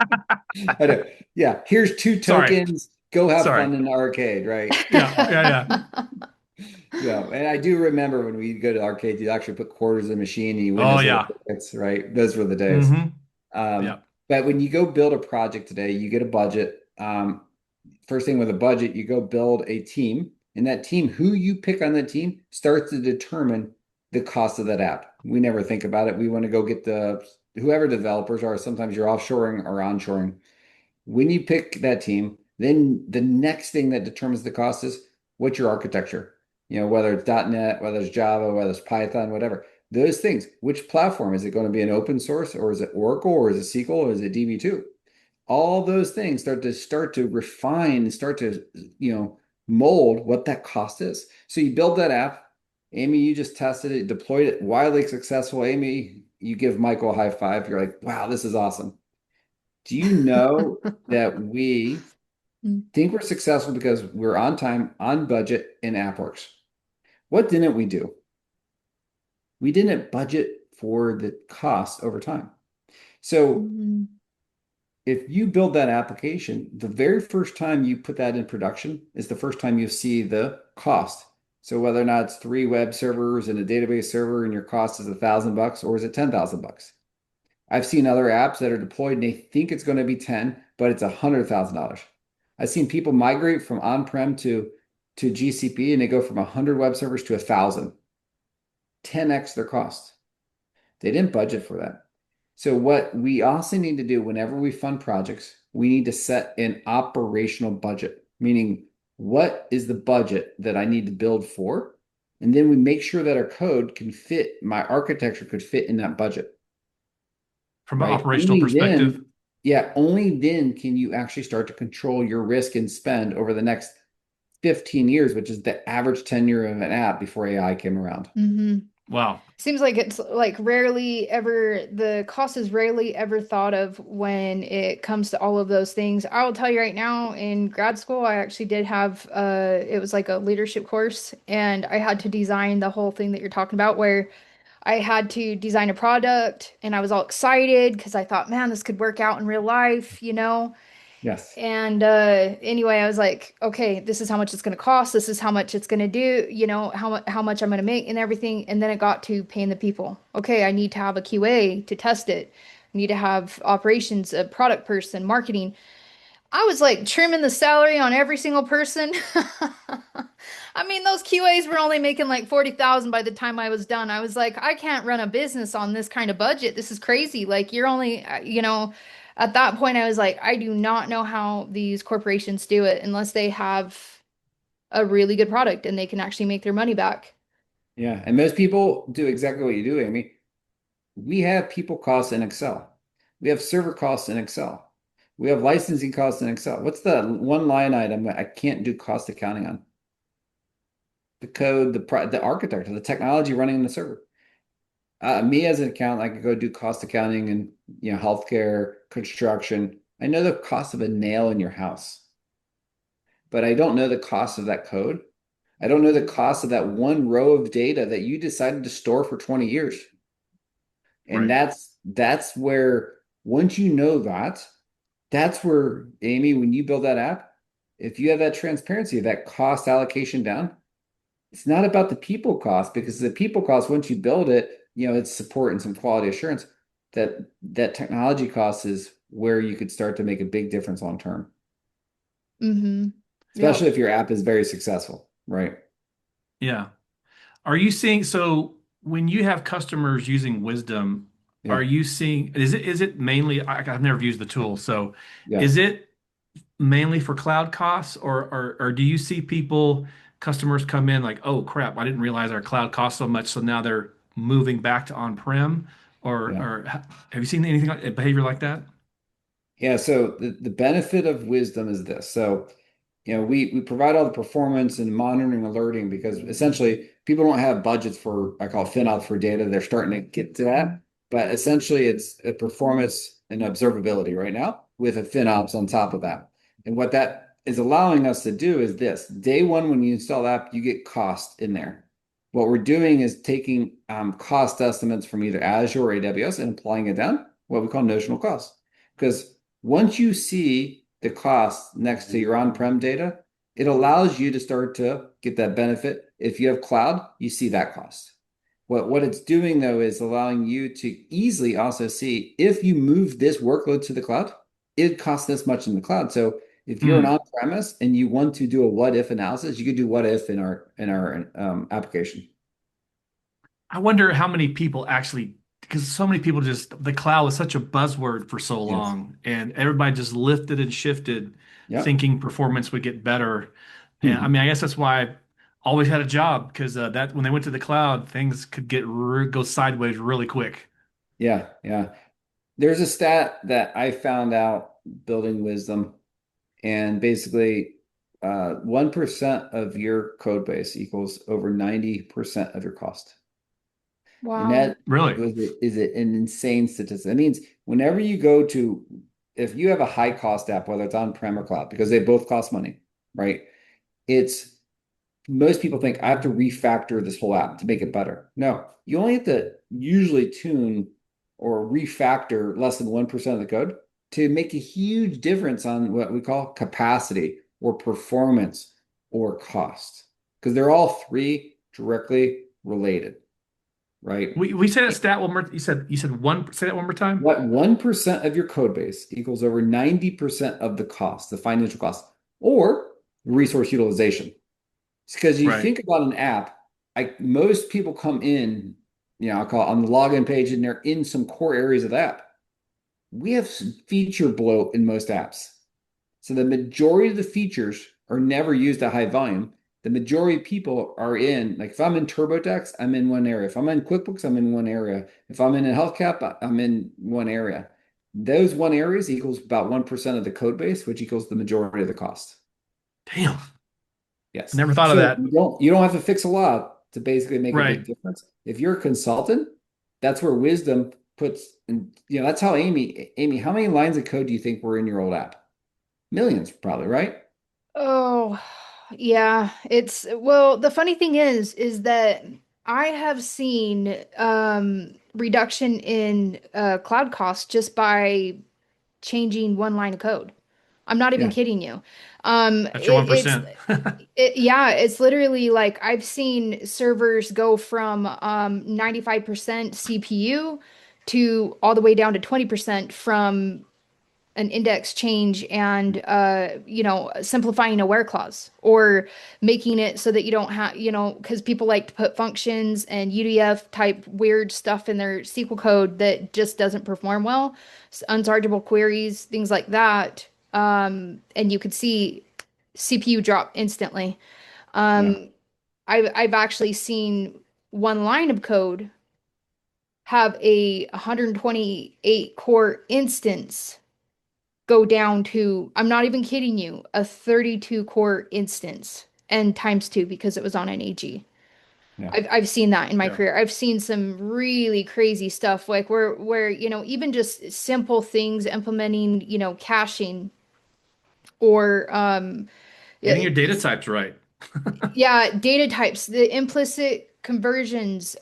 S3: I know. Yeah, here's two
S1: Sorry.
S3: tokens. Go have
S1: Sorry.
S3: fun in the arcade, right?
S1: Yeah, yeah, yeah.
S3: Yeah, and I do remember when we go to arcade, you actually put quarters in the machine and you win
S1: Oh
S3: those little
S1: yeah.
S3: tickets, right? Those were the days.
S1: Hmm.
S3: Um,
S1: Yeah.
S3: but when you go build a project today, you get a budget. First thing with a budget, you go build a team, and that team, who you pick on the team, starts to determine the cost of that app. We never think about it. We want to go get the whoever developers are. Sometimes you're offshoring or onshoring. When you pick that team, then the next thing that determines the cost is what's your architecture? Whether it's .NET, whether it's Java, whether it's Python, whatever. Those things, which platform? Is it going to be an open source or is it Oracle or is it SQL or is it DB2? All those things start to refine and start to, mold what that cost is. So you build that app. Amy, you just tested it, deployed it, wildly successful. Amy, you give Michael a high five. You're like, wow, this is awesome. Do you know that we think we're successful because we're on time, on budget, and app works? What didn't we do? We didn't budget for the cost over time. So
S2: Mhm.
S3: if you build that application, the very first time you put that in production is the first time you see the cost. So whether or not it's three web servers and a database server and your cost is $1,000 or is it $10,000? I've seen other apps that are deployed and they think it's going to be 10, but it's $100,000. I've seen people migrate from on-prem to GCP and they go from 100 web servers to 1,000, 10x their cost. They didn't budget for that. So what we also need to do whenever we fund projects, we need to set an operational budget, meaning what is the budget that I need to build for? And then we make sure that our code can fit, my architecture could fit in that budget,
S1: From an
S3: right?
S1: operational
S3: Only
S1: perspective.
S3: then, yeah, only then can you actually start to control your risk and spend over the next 15 years, which is the average tenure of an app before AI came around.
S2: Mm-hmm.
S1: Wow.
S2: Seems like it's like rarely ever, the cost is rarely ever thought of when it comes to all of those things. I will tell you right now, in grad school, I actually did have it was like a leadership course, and I had to design the whole thing that you're talking about, where I had to design a product and I was all excited because I thought, man, this could work out in real life, you know?
S3: Yes.
S2: And anyway, I was like, okay, this is how much it's going to cost. This is how much it's going to do, you know, how much I'm going to make and everything. And then it got to paying the people. Okay, I need to have a QA to test it. I need to have operations, a product person, marketing. I was like trimming the salary on every single person. I mean, those QAs were only making like 40,000 by the time I was done. I was like, I can't run a business on this kind of budget. This is crazy. Like, you're only, you know, at that point, I was like, I do not know how these corporations do it unless they have a really good product and they can actually make their money back.
S3: Yeah. And most people do exactly what you do, Amy. We have people costs in Excel. We have server costs in Excel. We have licensing costs in Excel. What's the one line item that I can't do cost accounting on? The code, the architect, the technology running in the server. Me as an accountant, I could go do cost accounting and healthcare, construction. I know the cost of a nail in your house, but I don't know the cost of that code. I don't know the cost of that one row of data that you decided to store for 20 years. And
S1: Right.
S3: that's where once you know that, that's where, Amy, when you build that app, if you have that transparency, that cost allocation down, it's not about the people cost because the people cost, once you build it, it's support and some quality assurance. That technology cost is where you could start to make a big difference long term,
S2: Mm-hmm.
S3: especially
S2: Yep.
S3: if your app is very successful, right?
S1: Yeah. Are you seeing, so when you have customers using Wisdom, are
S3: Yeah.
S1: you seeing, is it mainly, I've never used the tool, so is
S3: Yes.
S1: it mainly for cloud costs, or do you see people, customers come in like, oh crap, I didn't realize our cloud costs so much, so now they're moving back to on-prem,
S3: Yeah.
S1: or have you seen anything like behavior like that?
S3: Yeah. So the benefit of wisdom is this. So, we provide all the performance and monitoring alerting because essentially people don't have budgets for, I call it FinOps for data. They're starting to get to that. But essentially it's a performance and observability right now with a FinOps on top of that. And what that is allowing us to do is this. Day one, when you install the app, you get cost in there. What we're doing is taking cost estimates from either Azure or AWS and applying it down, what we call notional cost. Because once you see the cost next to your on-prem data, it allows you to start to get that benefit. If you have cloud, you see that cost. What it's doing though is allowing you to easily also see if you move this workload to the cloud, it costs this much in the cloud. So if you're an
S1: Hmm.
S3: on-premise and you want to do a what if analysis, you could do what if in our application.
S1: I wonder how many people actually, because so many people just, the cloud was such a buzzword for so
S3: Yes.
S1: long, and everybody just lifted and shifted,
S3: Yep.
S1: thinking performance would get better. And I mean, I guess that's why I always had a job, because that when they went to the cloud, things could go sideways really quick.
S3: Yeah. Yeah. There's a stat that I found out building wisdom, and basically, 1% of your code base equals over 90% of your cost. And
S2: Wow.
S3: that
S1: Really?
S3: is an insane statistic. That means whenever you go to, if you have a high cost app, whether it's on-prem or cloud, because they both cost money, right? It's most people think I have to refactor this whole app to make it better. No, you only have to usually tune or refactor less than 1% of the code to make a huge difference on what we call capacity or performance or cost, because they're all three directly related. right?
S1: We said a stat one more. You said one. Say that one more time.
S3: What 1% of your code base equals over 90% of the cost, the financial cost, or resource utilization. It's because you
S1: Right.
S3: think about an app, like most people come in, I'll call it on the login page and they're in some core areas of the app. We have some feature bloat in most apps. So the majority of the features are never used at high volume. The majority of people are in, like if I'm in TurboTax, I'm in one area. If I'm in QuickBooks, I'm in one area. If I'm in a health cap, I'm in one area. Those one areas equals about 1% of the code base, which equals the majority of the cost.
S1: Damn.
S3: Yes.
S1: Never thought of
S3: So
S1: that.
S3: you don't have to fix a lot to basically make a big
S1: Right.
S3: difference. If you're a consultant, that's where wisdom puts, and that's how Amy, how many lines of code do you think were in your old app? Millions, probably, right?
S2: Oh, yeah. Well, the funny thing is that I have seen reduction in cloud costs just by changing one line of code. I'm not even
S3: Yeah.
S2: kidding you.
S1: That's your 1%.
S2: Yeah, it's literally like I've seen servers go from 95% CPU to all the way down to 20% from an index change and simplifying a where clause or making it so that you don't have, because people like to put functions and UDF type weird stuff in their SQL code that just doesn't perform well. Unchargeable queries, things like that. And you could see CPU drop instantly.
S3: Yeah.
S2: I've actually seen one line of code have a 128 core instance go down to, I'm not even kidding you, a 32 core instance and times two because it was on an AG.
S3: Yeah.
S2: I've seen that in my
S1: Yeah.
S2: career. I've seen some really crazy stuff like where even just simple things implementing, caching or
S1: Getting
S2: yeah,
S1: your data types right.
S2: yeah, data types, the implicit conversions,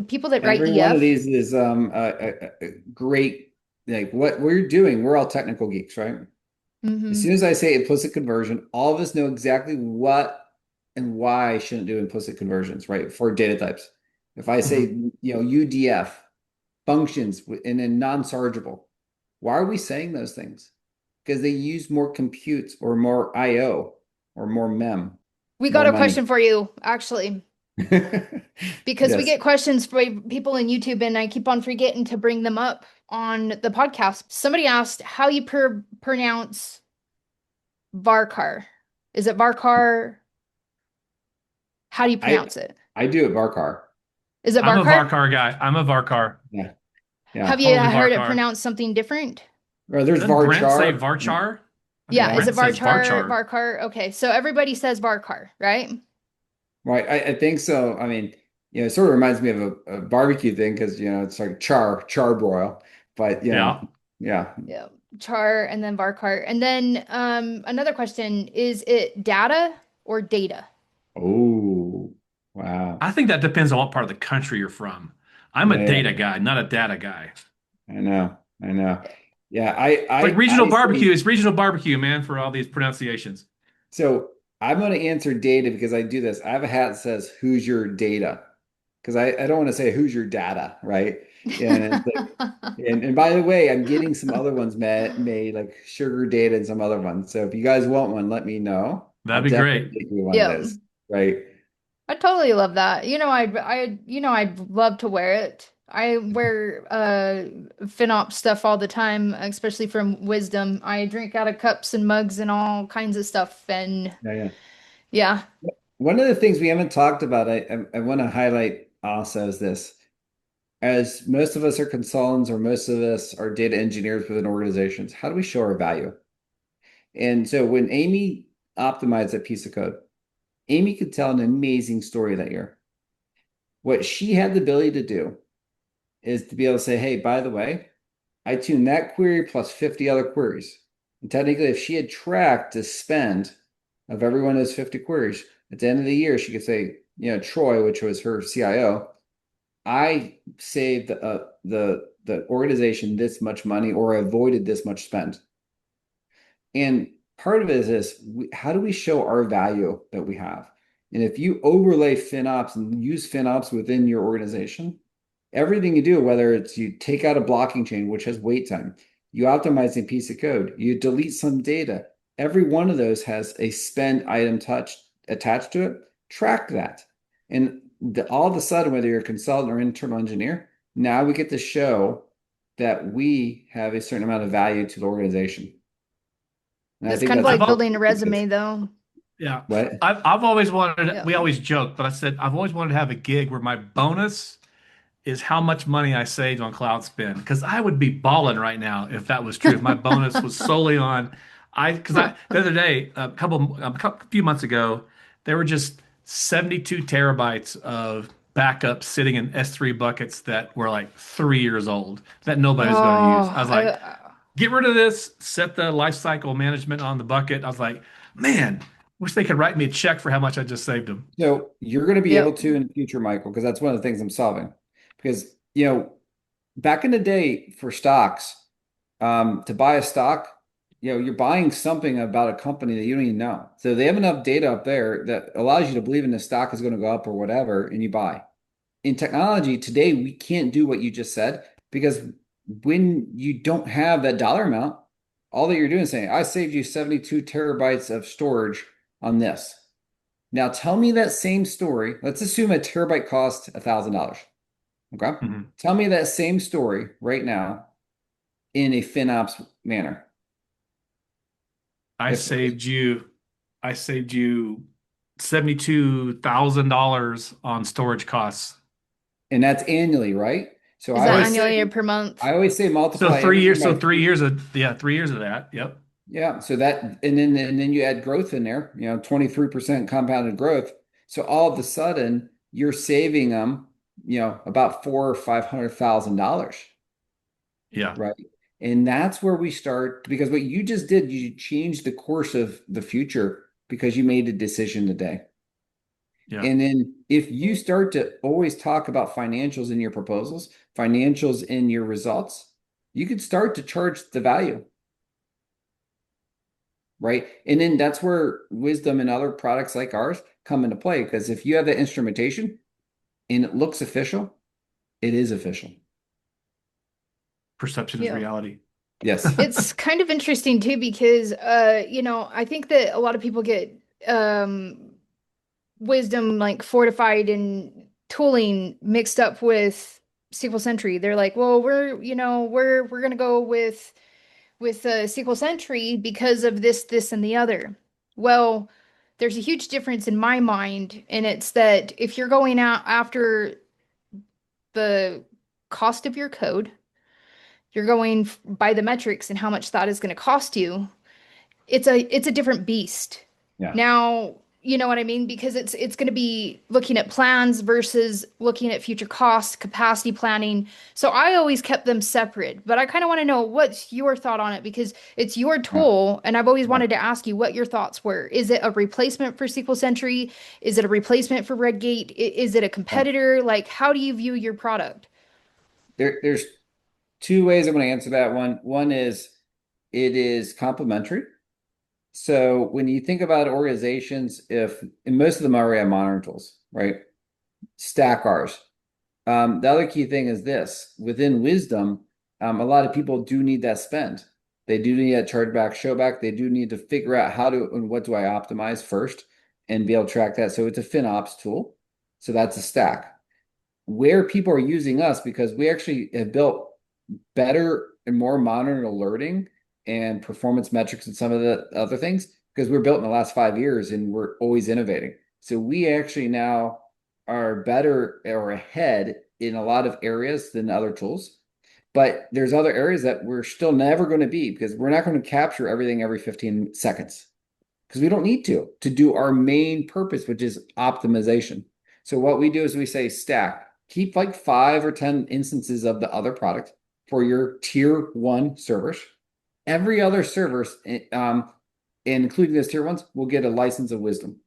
S2: people that write
S3: Every one of
S2: EF.
S3: these is a great, like what we're doing. We're all technical geeks, right? As
S2: Hmm.
S3: soon as I say implicit conversion, all of us know exactly what and why I shouldn't do implicit conversions, right? For data types. If I say,
S1: Mhm.
S3: UDF functions and then non-sargeable, why are we saying those things? Because they use more compute or more IO or more mem,
S2: We got
S3: more
S2: a
S3: money.
S2: question for you, actually. Because we
S3: Yes.
S2: get questions from people in YouTube and I keep on forgetting to bring them up on the podcast. Somebody asked how you pronounce Varkar. Is it Varkar? How do you
S3: I
S2: pronounce it?
S3: I do it Varkar.
S2: Is it
S1: I'm a
S2: Varkar?
S1: Varkar guy. I'm a Varkar.
S3: Yeah.
S2: Have
S3: Yeah.
S2: you
S1: Totally
S2: heard it
S1: Varkar.
S2: pronounced something different?
S3: Or there's
S1: Doesn't Brent say
S3: Varchar.
S1: Varchar? I think
S2: Yeah, is
S3: Yeah.
S2: it
S1: Brent says
S2: Varchar?
S1: Varchar.
S2: Varkar? Okay, so everybody says Varkar, right?
S3: Right. I think so. I mean, it sort of reminds me of a barbecue thing because, it's like charbroil. But,
S1: Yeah.
S3: yeah.
S2: Yeah, Char and then Varkar. And then another question, is it data or data?
S3: Oh, wow.
S1: I think that depends on what part of the country you're from. I'm a
S3: Yeah, yeah.
S1: data guy, not a data guy.
S3: I know. I know. Yeah.
S1: It's like
S3: I
S1: regional
S3: say,
S1: barbecue. It's regional barbecue, man, for all these pronunciations.
S3: so I'm going to answer data because I do this. I have a hat that says, "Who's your data?" Because I don't want to say, "Who's your data?" Right? And it's like, and by the way, I'm getting some other ones made like sugar data and some other ones. So if you guys want one, let me know. I'll
S1: That'd be
S3: definitely
S1: great.
S3: get you one of
S2: Yeah,
S3: those. Right?
S2: I totally love that. I'd love to wear it. I wear FinOps stuff all the time, especially from Wisdom. I drink out of cups and mugs and all kinds of stuff. And
S3: Yeah, yeah.
S2: yeah,
S3: One of the things we haven't talked about, I want to highlight also is this. As most of us are consultants or most of us are data engineers within organizations, how do we show our value? And so when Amy optimized that piece of code, Amy could tell an amazing story that year. What she had the ability to do is to be able to say, hey, by the way, I tuned that query plus 50 other queries. And technically, if she had tracked the spend of every one of those 50 queries, at the end of the year, she could say, Troy, which was her CIO, I saved the organization this much money or avoided this much spend. And part of it is this, how do we show our value that we have? And if you overlay FinOps and use FinOps within your organization, everything you do, whether it's you take out a blocking chain, which has wait time, you optimize a piece of code, you delete some data, every one of those has a spend item touch attached to it. Track that. And all of a sudden, whether you're a consultant or internal engineer, now we get to show that we have a certain amount of value to the organization. And I
S2: It's
S3: think
S2: kind of
S3: that's
S1: I've
S2: like
S1: al-
S2: building a resume, though.
S1: yeah,
S3: what.
S1: I've always wanted.
S2: Yeah.
S1: We always joke, but I said I've always wanted to have a gig where my bonus is how much money I saved on cloud spend. Because I would be balling right now if that was true. If my bonus was solely on because I the other day, a few months ago, there were just 72 terabytes of backup sitting in S3 buckets that were like 3 years old that nobody was going to use.
S2: Oh,
S1: I was like, get rid of this, set the lifecycle management on the bucket. I was like, man, wish they could write me a check for how much I just saved them.
S3: So you're going to be able
S2: yep.
S3: to in the future, Michael, because that's one of the things I'm solving. Because, back in the day for stocks, to buy a stock, you're buying something about a company that you don't even know. So they have enough data up there that allows you to believe in the stock is going to go up or whatever, and you buy. In technology today, we can't do what you just said because when you don't have that dollar amount, all that you're doing is saying, I saved you 72 terabytes of storage on this. Now tell me that same story. Let's assume a terabyte costs $1,000. Okay.
S1: Mhm.
S3: Tell me that same story right now in a FinOps manner.
S1: I
S3: If
S1: saved you, I saved you $72,000 on storage costs.
S3: and that's annually, right? So
S2: Is
S3: I
S1: So
S2: that
S1: it's
S3: always say
S2: annually or per month?
S3: I always say
S1: so
S3: multiply
S1: three
S3: everything
S1: years.
S3: by
S1: So three
S3: three.
S1: years of yeah, 3 years of that. Yep.
S3: Yeah. So that and then you add growth in there, 23% compounded growth. So all of a sudden you're saving them, about four or $500,000.
S1: Yeah.
S3: Right. And that's where we start because what you just did, you changed the course of the future because you made a decision today.
S1: Yeah.
S3: And then if you start to always talk about financials in your proposals, financials in your results, you could start to charge the value, right? And then that's where wisdom and other products like ours come into play because if you have the instrumentation and it looks official, it is official.
S1: Perception is
S2: Yeah.
S1: reality.
S3: Yes.
S2: It's kind of interesting too because I think that a lot of people get um wisdom like fortified and tooling mixed up with SQL Sentry. They're like, well, we're gonna go with SQL Sentry because of this, and the other. Well, there's a huge difference in my mind, and it's that if you're going out after the cost of your code, you're going by the metrics and how much that is going to cost you. It's a different beast.
S3: Yeah.
S2: Now, you know what I mean? Because it's going to be looking at plans versus looking at future costs, capacity planning. So I always kept them separate, but I kind of want to know what's your thought on it because it's your
S3: Yeah.
S2: tool, and I've always
S3: Yeah.
S2: wanted to ask you what your thoughts were. Is it a replacement for SQL Sentry? Is it a replacement for Redgate? Is it a
S3: Yeah.
S2: competitor? Like, how do you view your product?
S3: There's two ways I'm going to answer that one. One is it is complementary. So when you think about organizations, and most of them already have monitoring tools, right? Stack ours. The other key thing is this within wisdom, a lot of people do need that spend. They do need that chargeback, showback. They do need to figure out how to and what do I optimize first and be able to track that. So it's a FinOps tool. So that's a stack. Where people are using us because we actually have built better and more modern alerting and performance metrics and some of the other things because we're built in the last 5 years and we're always innovating. So we actually now are better or ahead in a lot of areas than other tools. But there's other areas that we're still never going to be because we're not going to capture everything every 15 seconds because we don't need to do our main purpose, which is optimization. So what we do is we say stack, keep like 5 or 10 instances of the other product for your tier one servers. Every other server, including those tier ones, will get a license of wisdom.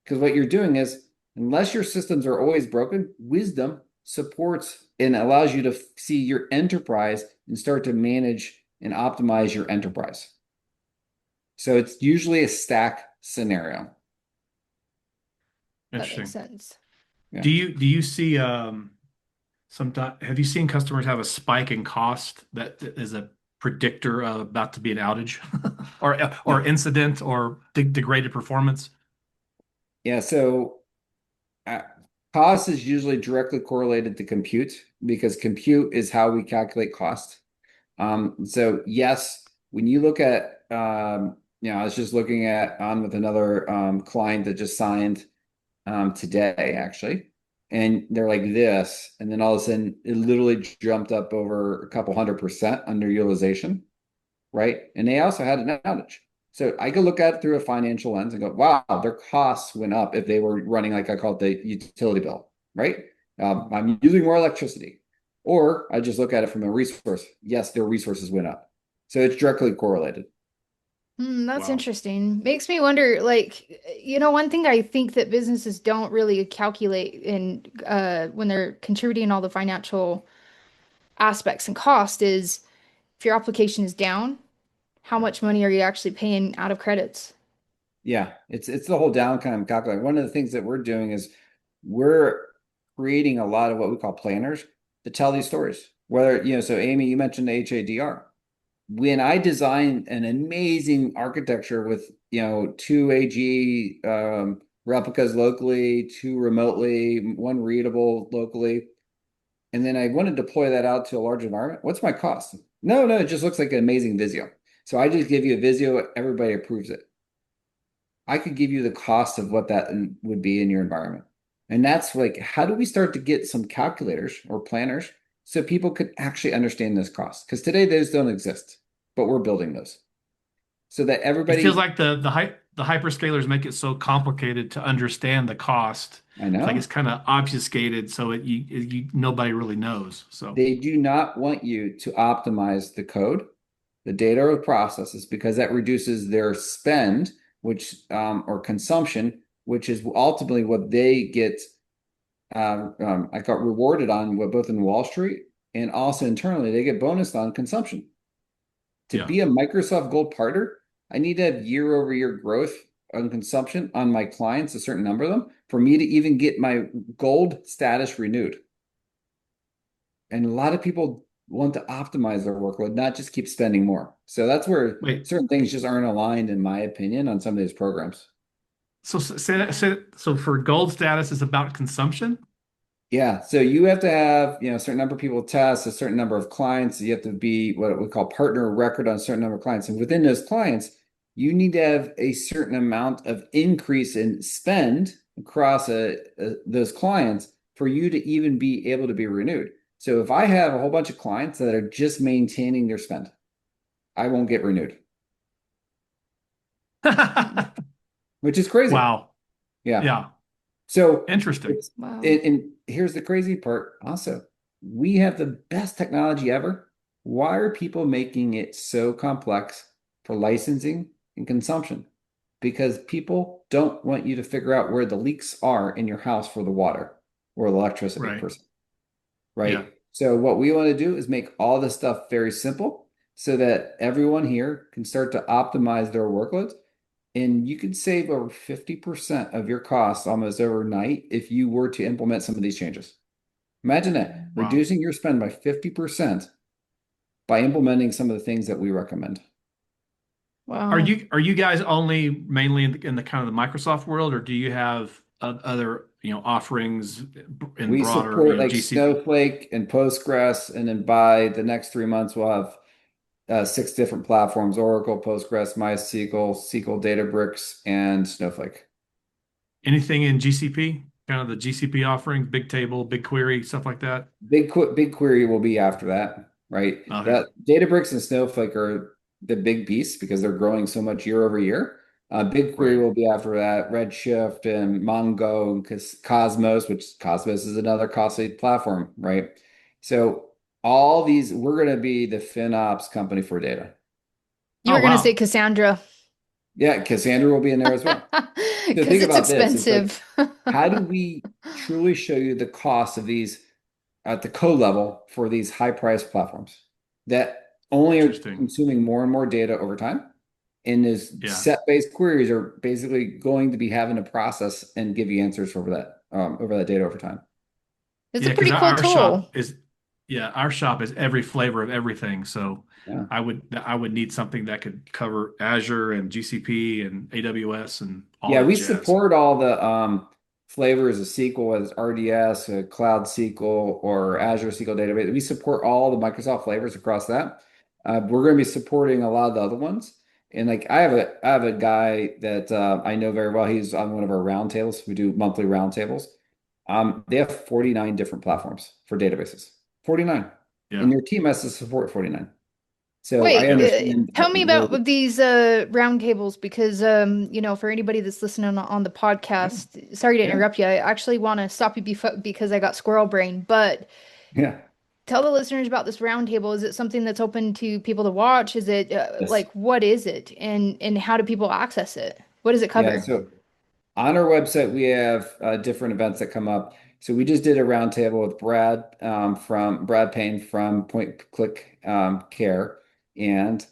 S3: Because what you're doing is, unless your systems are always broken, wisdom supports and allows you to see your enterprise and start to manage and optimize your enterprise. So it's usually a stack scenario.
S2: That makes
S1: Interesting.
S2: sense.
S3: Yeah.
S1: Do you see sometimes have you seen customers have a spike in cost that is a predictor of about to be an outage or incident or degraded performance?
S3: Yeah. So uh, cost is usually directly correlated to compute because compute is how we calculate cost. So yes, when you look at, I was just looking at on with another client that just signed today actually, and they're like this, and then all of a sudden it literally jumped up over a couple 100% underutilization, right? And they also had an outage. So I could look at it through a financial lens and go, wow, their costs went up if they were running like I call it the utility bill, right? I'm using more electricity. Or I just look at it from a resource. Yes, their resources went up. So it's directly correlated.
S2: That's
S1: Wow.
S2: interesting. Makes me wonder, one thing I think that businesses don't really calculate in when they're contributing all the financial aspects and cost is if your application is down, how
S3: Yeah.
S2: much money are you actually paying out of credits?
S3: Yeah, it's the whole downtime calculator. One of the things that we're doing is we're creating a lot of what we call planners to tell these stories. Whether, so Amy, you mentioned HADR. When I design an amazing architecture with, two AG replicas locally, two remotely, one readable locally, and then I want to deploy that out to a large environment, what's my cost? No, no, it just looks like an amazing Visio. So I just give you a Visio, everybody approves it. I could give you the cost of what that would be in your environment. And that's like, how do we start to get some calculators or planners so people could actually understand this cost? Because today those don't exist, but we're building those so that
S1: It feels
S3: everybody,
S1: like the hyperscalers make it so complicated to understand the cost.
S3: I
S1: It's like it's
S3: know,
S1: kind of obfuscated, so nobody really knows. So
S3: they do not want you to optimize the code, the data or processes, because that reduces their spend, which or consumption, which is ultimately what they get I got rewarded on what both in Wall Street and also internally, they get bonused on consumption. To
S1: yeah.
S3: be a Microsoft Gold partner, I need to have year over year growth on consumption on my clients, a certain number of them, for me to even get my gold status renewed. And a lot of people want to optimize their workload, not just keep spending more. So that's where
S1: Wait.
S3: certain things just aren't aligned, in my opinion, on some of these programs.
S1: So so for gold status is about consumption?
S3: Yeah, so you have to have, a certain number of people test, a certain number of clients. You have to be what we call partner record on a certain number of clients. And within those clients, you need to have a certain amount of increase in spend across those clients for you to even be able to be renewed. So if I have a whole bunch of clients that are just maintaining their spend, I won't get renewed, which is crazy.
S1: Wow.
S3: Yeah.
S1: Yeah.
S3: So
S1: Interesting.
S3: it's
S2: Wow.
S3: and here's the crazy part also. We have the best technology ever. Why are people making it so complex for licensing and consumption? Because people don't want you to figure out where the leaks are in your house for the water or the electricity
S1: Right.
S3: person,
S1: Yeah.
S3: right? So what we want to do is make all this stuff very simple so that everyone here can start to optimize their workloads, and you could save over 50% of your costs almost overnight if you were to implement some of these changes. Imagine that,
S1: Wow.
S3: reducing your spend by 50% by implementing some of the things that we recommend.
S2: Wow.
S1: Are you guys only mainly in the kind of the Microsoft world, or do you have other, offerings in
S3: We
S1: broader,
S3: support like
S1: GCP?
S3: Snowflake and Postgres, and then by the next 3 months, we'll have six different platforms: Oracle, Postgres, MySQL, SQL Databricks, and Snowflake.
S1: Anything in GCP? Kind of the GCP offerings, big table, big query, stuff like that?
S3: BigQuery will be after that, right?
S1: Okay.
S3: That Databricks and Snowflake are the big beasts because they're growing so much year over year. BigQuery
S1: Right.
S3: will be after that. Redshift and Mongo and Cosmos, which Cosmos is another costly platform, right? So all these, we're going to be the FinOps company for data.
S2: You
S1: Oh,
S2: were gonna say
S1: wow.
S2: Cassandra.
S3: Yeah, Cassandra will be in there as well. So
S2: Because
S3: think
S2: it's
S3: about this. It's like,
S2: expensive.
S3: how do we truly show you the cost of these at the code level for these high priced platforms that only are
S1: Interesting.
S3: consuming more and more data over time? And those
S1: Yeah.
S3: set-based queries are basically going to be having to process and give you answers over that data over time.
S2: It's a
S1: Yeah, because
S2: pretty cool
S1: our
S2: tool.
S1: shop is, yeah, our shop is every flavor of everything. So
S3: Yeah.
S1: I would need something that could cover Azure and GCP and AWS and all
S3: Yeah,
S1: that
S3: we
S1: jazz.
S3: support all the flavors of SQL, whether it's RDS, Cloud SQL, or Azure SQL database. We support all the Microsoft flavors across that. We're going to be supporting a lot of the other ones. And like I have a guy that I know very well. He's on one of our roundtables. We do monthly roundtables. They have 49 different platforms for databases. 49. And
S1: Yeah.
S3: your team has to support 49. So I
S2: Wait,
S1: Yeah.
S3: understand
S2: tell me
S3: where,
S2: about these roundtables because for anybody that's listening on the
S3: yeah,
S2: podcast, sorry to
S3: yeah,
S2: interrupt you. I actually want to stop you because I got squirrel brain, but
S3: yeah.
S2: tell the listeners about this roundtable. Is it something that's open to people to watch? Is it
S3: Yes.
S2: like what is it and how do people access it? What does it
S3: Yeah.
S2: cover?
S3: So on our website, we have different events that come up. So we just did a roundtable with Brad Payne from Point Click Care, and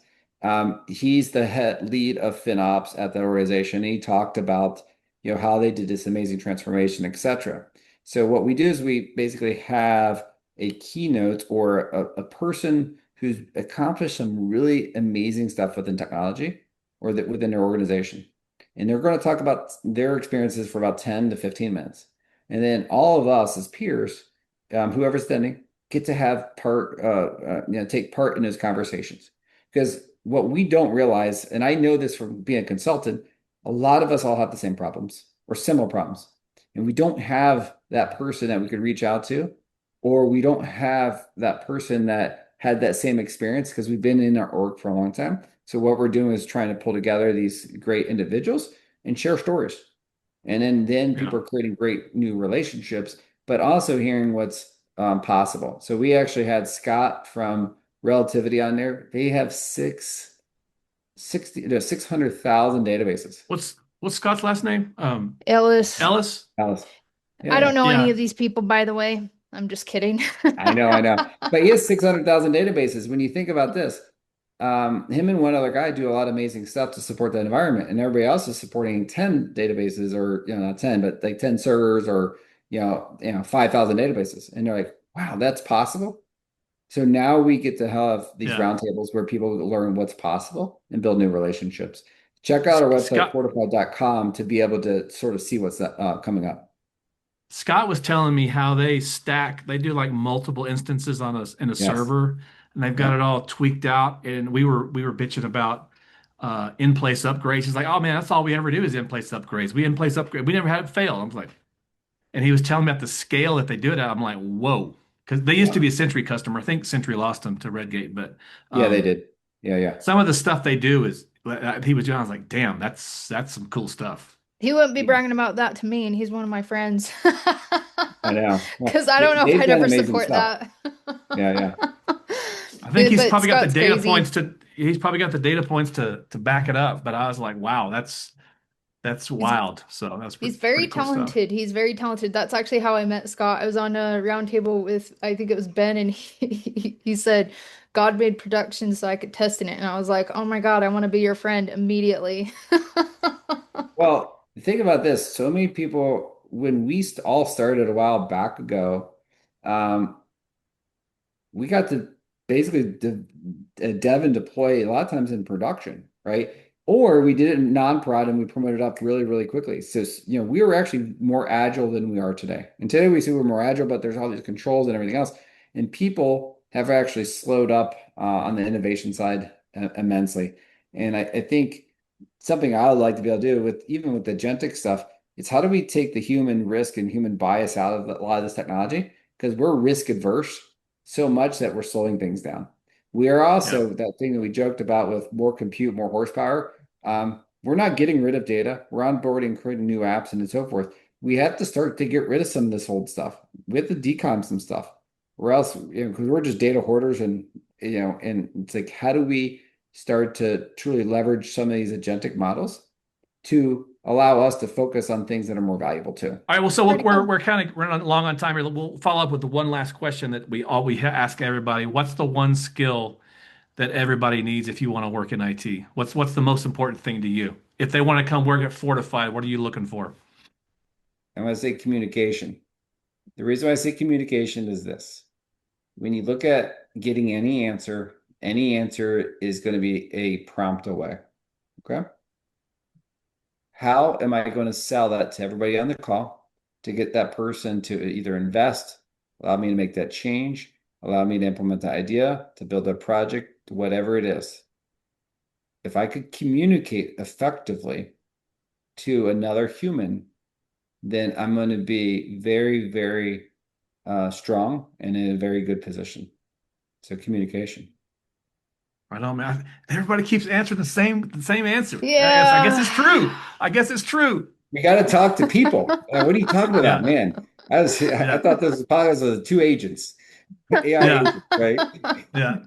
S3: he's the head lead of FinOps at that organization. He talked about how they did this amazing transformation, etc. So what we do is we basically have a keynote or a person who's accomplished some really amazing stuff within technology or that within their organization, and they're going to talk about their experiences for about 10 to 15 minutes. And then all of us as peers, whoever's attending, get to have take part in those conversations. Because what we don't realize, and I know this from being a consultant, a lot of us all have the same problems or similar problems. And we don't have that person that we could reach out to, or we don't have that person that had that same experience because we've been in our org for a long time. So what we're doing is trying to pull together these great individuals and share stories. And then
S1: Yeah.
S3: people are creating great new relationships, but also hearing what's possible. So we actually had Scott from Relativity on there. They have 600,000 databases.
S1: What's Scott's last name?
S2: Ellis,
S1: Ellis.
S3: Alice. Yeah,
S2: I
S3: yeah.
S2: don't know any
S1: Yeah.
S2: of these people, by the way. I'm just kidding.
S3: I know, I know. But he has 600,000 databases. When you think about this, him and one other guy do a lot of amazing stuff to support that environment, and everybody else is supporting 10 databases, or not 10, but like 10 servers, or 5,000 databases. And they're like, wow, that's possible. So now we get to have these
S1: Yeah.
S3: roundtables where people learn what's possible and build new relationships. Check out our website,
S1: Scott
S3: fortify.com, to be able to sort of see what's coming up.
S1: Scott was telling me how they do like multiple instances on in a
S3: Yes.
S1: server, and they've got
S3: Yeah.
S1: it all tweaked out. And we were bitching about in-place upgrades. He's like, "Oh man, that's all we ever do is in-place upgrades. We in-place upgrade. We never had it fail." I was like, and he was telling me about the scale that they do it at. I'm like, "Whoa," because they used to
S3: Yeah.
S1: be a Sentry customer. I think Sentry lost them to Redgate, but
S3: Yeah, they
S1: um,
S3: did. Yeah, yeah.
S1: some of the stuff they do is he was doing. I was like, "Damn, that's some cool stuff."
S2: He wouldn't be
S3: Yeah.
S2: bragging about that to me, and he's one of my friends.
S3: I know. Well,
S2: Because I don't know if
S3: they've
S2: I'd
S3: done
S2: ever
S3: amazing
S2: support
S3: stuff.
S2: that.
S3: Yeah, yeah.
S1: I think he's
S2: But
S1: probably got the
S2: Scott's
S1: data
S2: crazy.
S1: points to he's probably got the data points to back it up. But I was like, wow, that's
S2: He's
S1: wild. So that's
S2: he's very
S1: pretty cool stuff.
S2: talented. He's very talented. That's actually how I met Scott. I was on a round table with I think it was Ben, and he said God made production so I could test in it, and I was like, oh my God, I want to be your friend immediately.
S3: Well, think about this. So many people, when we all started a while back ago, um, we got to basically dev and deploy a lot of times in production, right? Or we did it in non-prod and we promoted up really, really quickly. So, we were actually more agile than we are today. And today we see we're more agile, but there's all these controls and everything else. And people have actually slowed up on the innovation side immensely. And I think something I would like to be able to do with even with the agentic stuff, it's how do we take the human risk and human bias out of a lot of this technology? Because we're risk adverse so much that we're slowing things down. We are
S1: Yeah.
S3: also that thing that we joked about with more compute, more horsepower. We're not getting rid of data. We're onboarding, creating new apps, and so forth. We have to start to get rid of some of this old stuff. We have to decom some stuff, or else, because we're just data hoarders, and it's like, how do we start to truly leverage some of these agentic models to allow us to focus on things that are more valuable too?
S1: All right. Well, so
S2: Pretty
S1: we're
S2: cool.
S1: we're kind of running long on time here. We'll follow up with the one last question that we ask everybody. What's the one skill that everybody needs if you want to work in IT? What's the most important thing to you? If they want to come work at Fortified, what are you looking for?
S3: I'm going to say communication. The reason why I say communication is this. When you look at getting any answer is going to be a prompt away. Okay. How am I going to sell that to everybody on the call to get that person to either invest, allow me to make that change, allow me to implement the idea, to build a project, whatever it is? If I could communicate effectively to another human, then I'm going to be very, very strong and in a very good position. So communication.
S1: Right on, man. Everybody keeps answering the same answer. I guess
S2: Yeah.
S1: it's true. I guess it's true.
S3: We got to talk to people. What are you talking about,
S1: Yeah,
S3: man? I
S1: yeah,
S3: thought this was podcast of two agents, AI
S1: yeah,
S3: agents, right?
S1: yeah.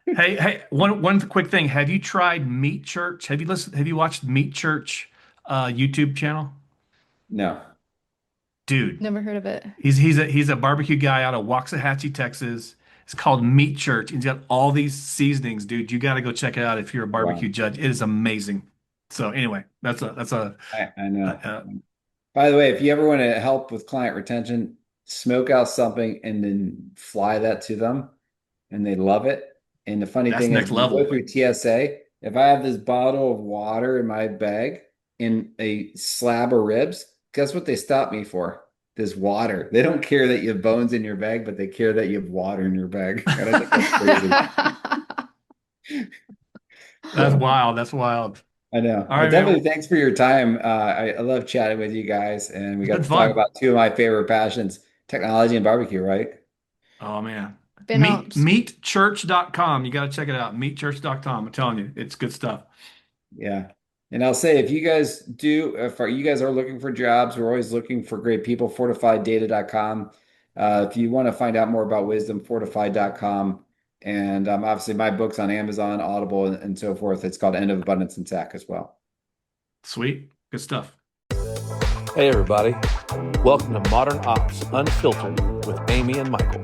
S1: Hey, one quick thing. Have you tried Meat Church? Have you watched Meat Church YouTube channel?
S3: No.
S1: Dude,
S2: Never heard of it.
S1: he's a barbecue guy out of Waxahachie, Texas. It's called Meat Church. He's got all these seasonings, dude. You got to go check it out if you're a
S3: Wow.
S1: barbecue judge. It is amazing. So anyway,
S3: I know.
S1: uh,
S3: By the way, if you ever want to help with client retention, smoke out something and then fly that to them, and they love it. And the funny
S1: that's
S3: thing is,
S1: next
S3: when you go
S1: level.
S3: through TSA, if I have this bottle of water in my bag and a slab of ribs, guess what they stop me for? This water. They don't care that you have bones in your bag, but they care that you have water in your bag. And I think that's crazy.
S1: That's
S3: So
S1: wild. That's wild.
S3: I know.
S1: All
S3: Well,
S1: right,
S3: definitely
S1: man.
S3: thanks for your time. I love chatting with you guys, and we
S1: It's
S3: got
S1: been
S3: to talk
S1: fun.
S3: about two of my favorite passions, technology and barbecue, right?
S1: Oh man.
S2: FinOps.
S1: Meatchurch.com. You got to check it out. Meatchurch.com. I'm telling you, it's good stuff.
S3: Yeah. And I'll say if you guys do, if you guys are looking for jobs, we're always looking for great people, fortifieddata.com. If you want to find out more about wisdom, fortified.com. And obviously my book's on Amazon, Audible, and so forth. It's called End of Abundance and Tech as well.
S1: Sweet. Good stuff.
S4: Hey, everybody. Welcome to Modern Ops Unfiltered with Amy and Michael.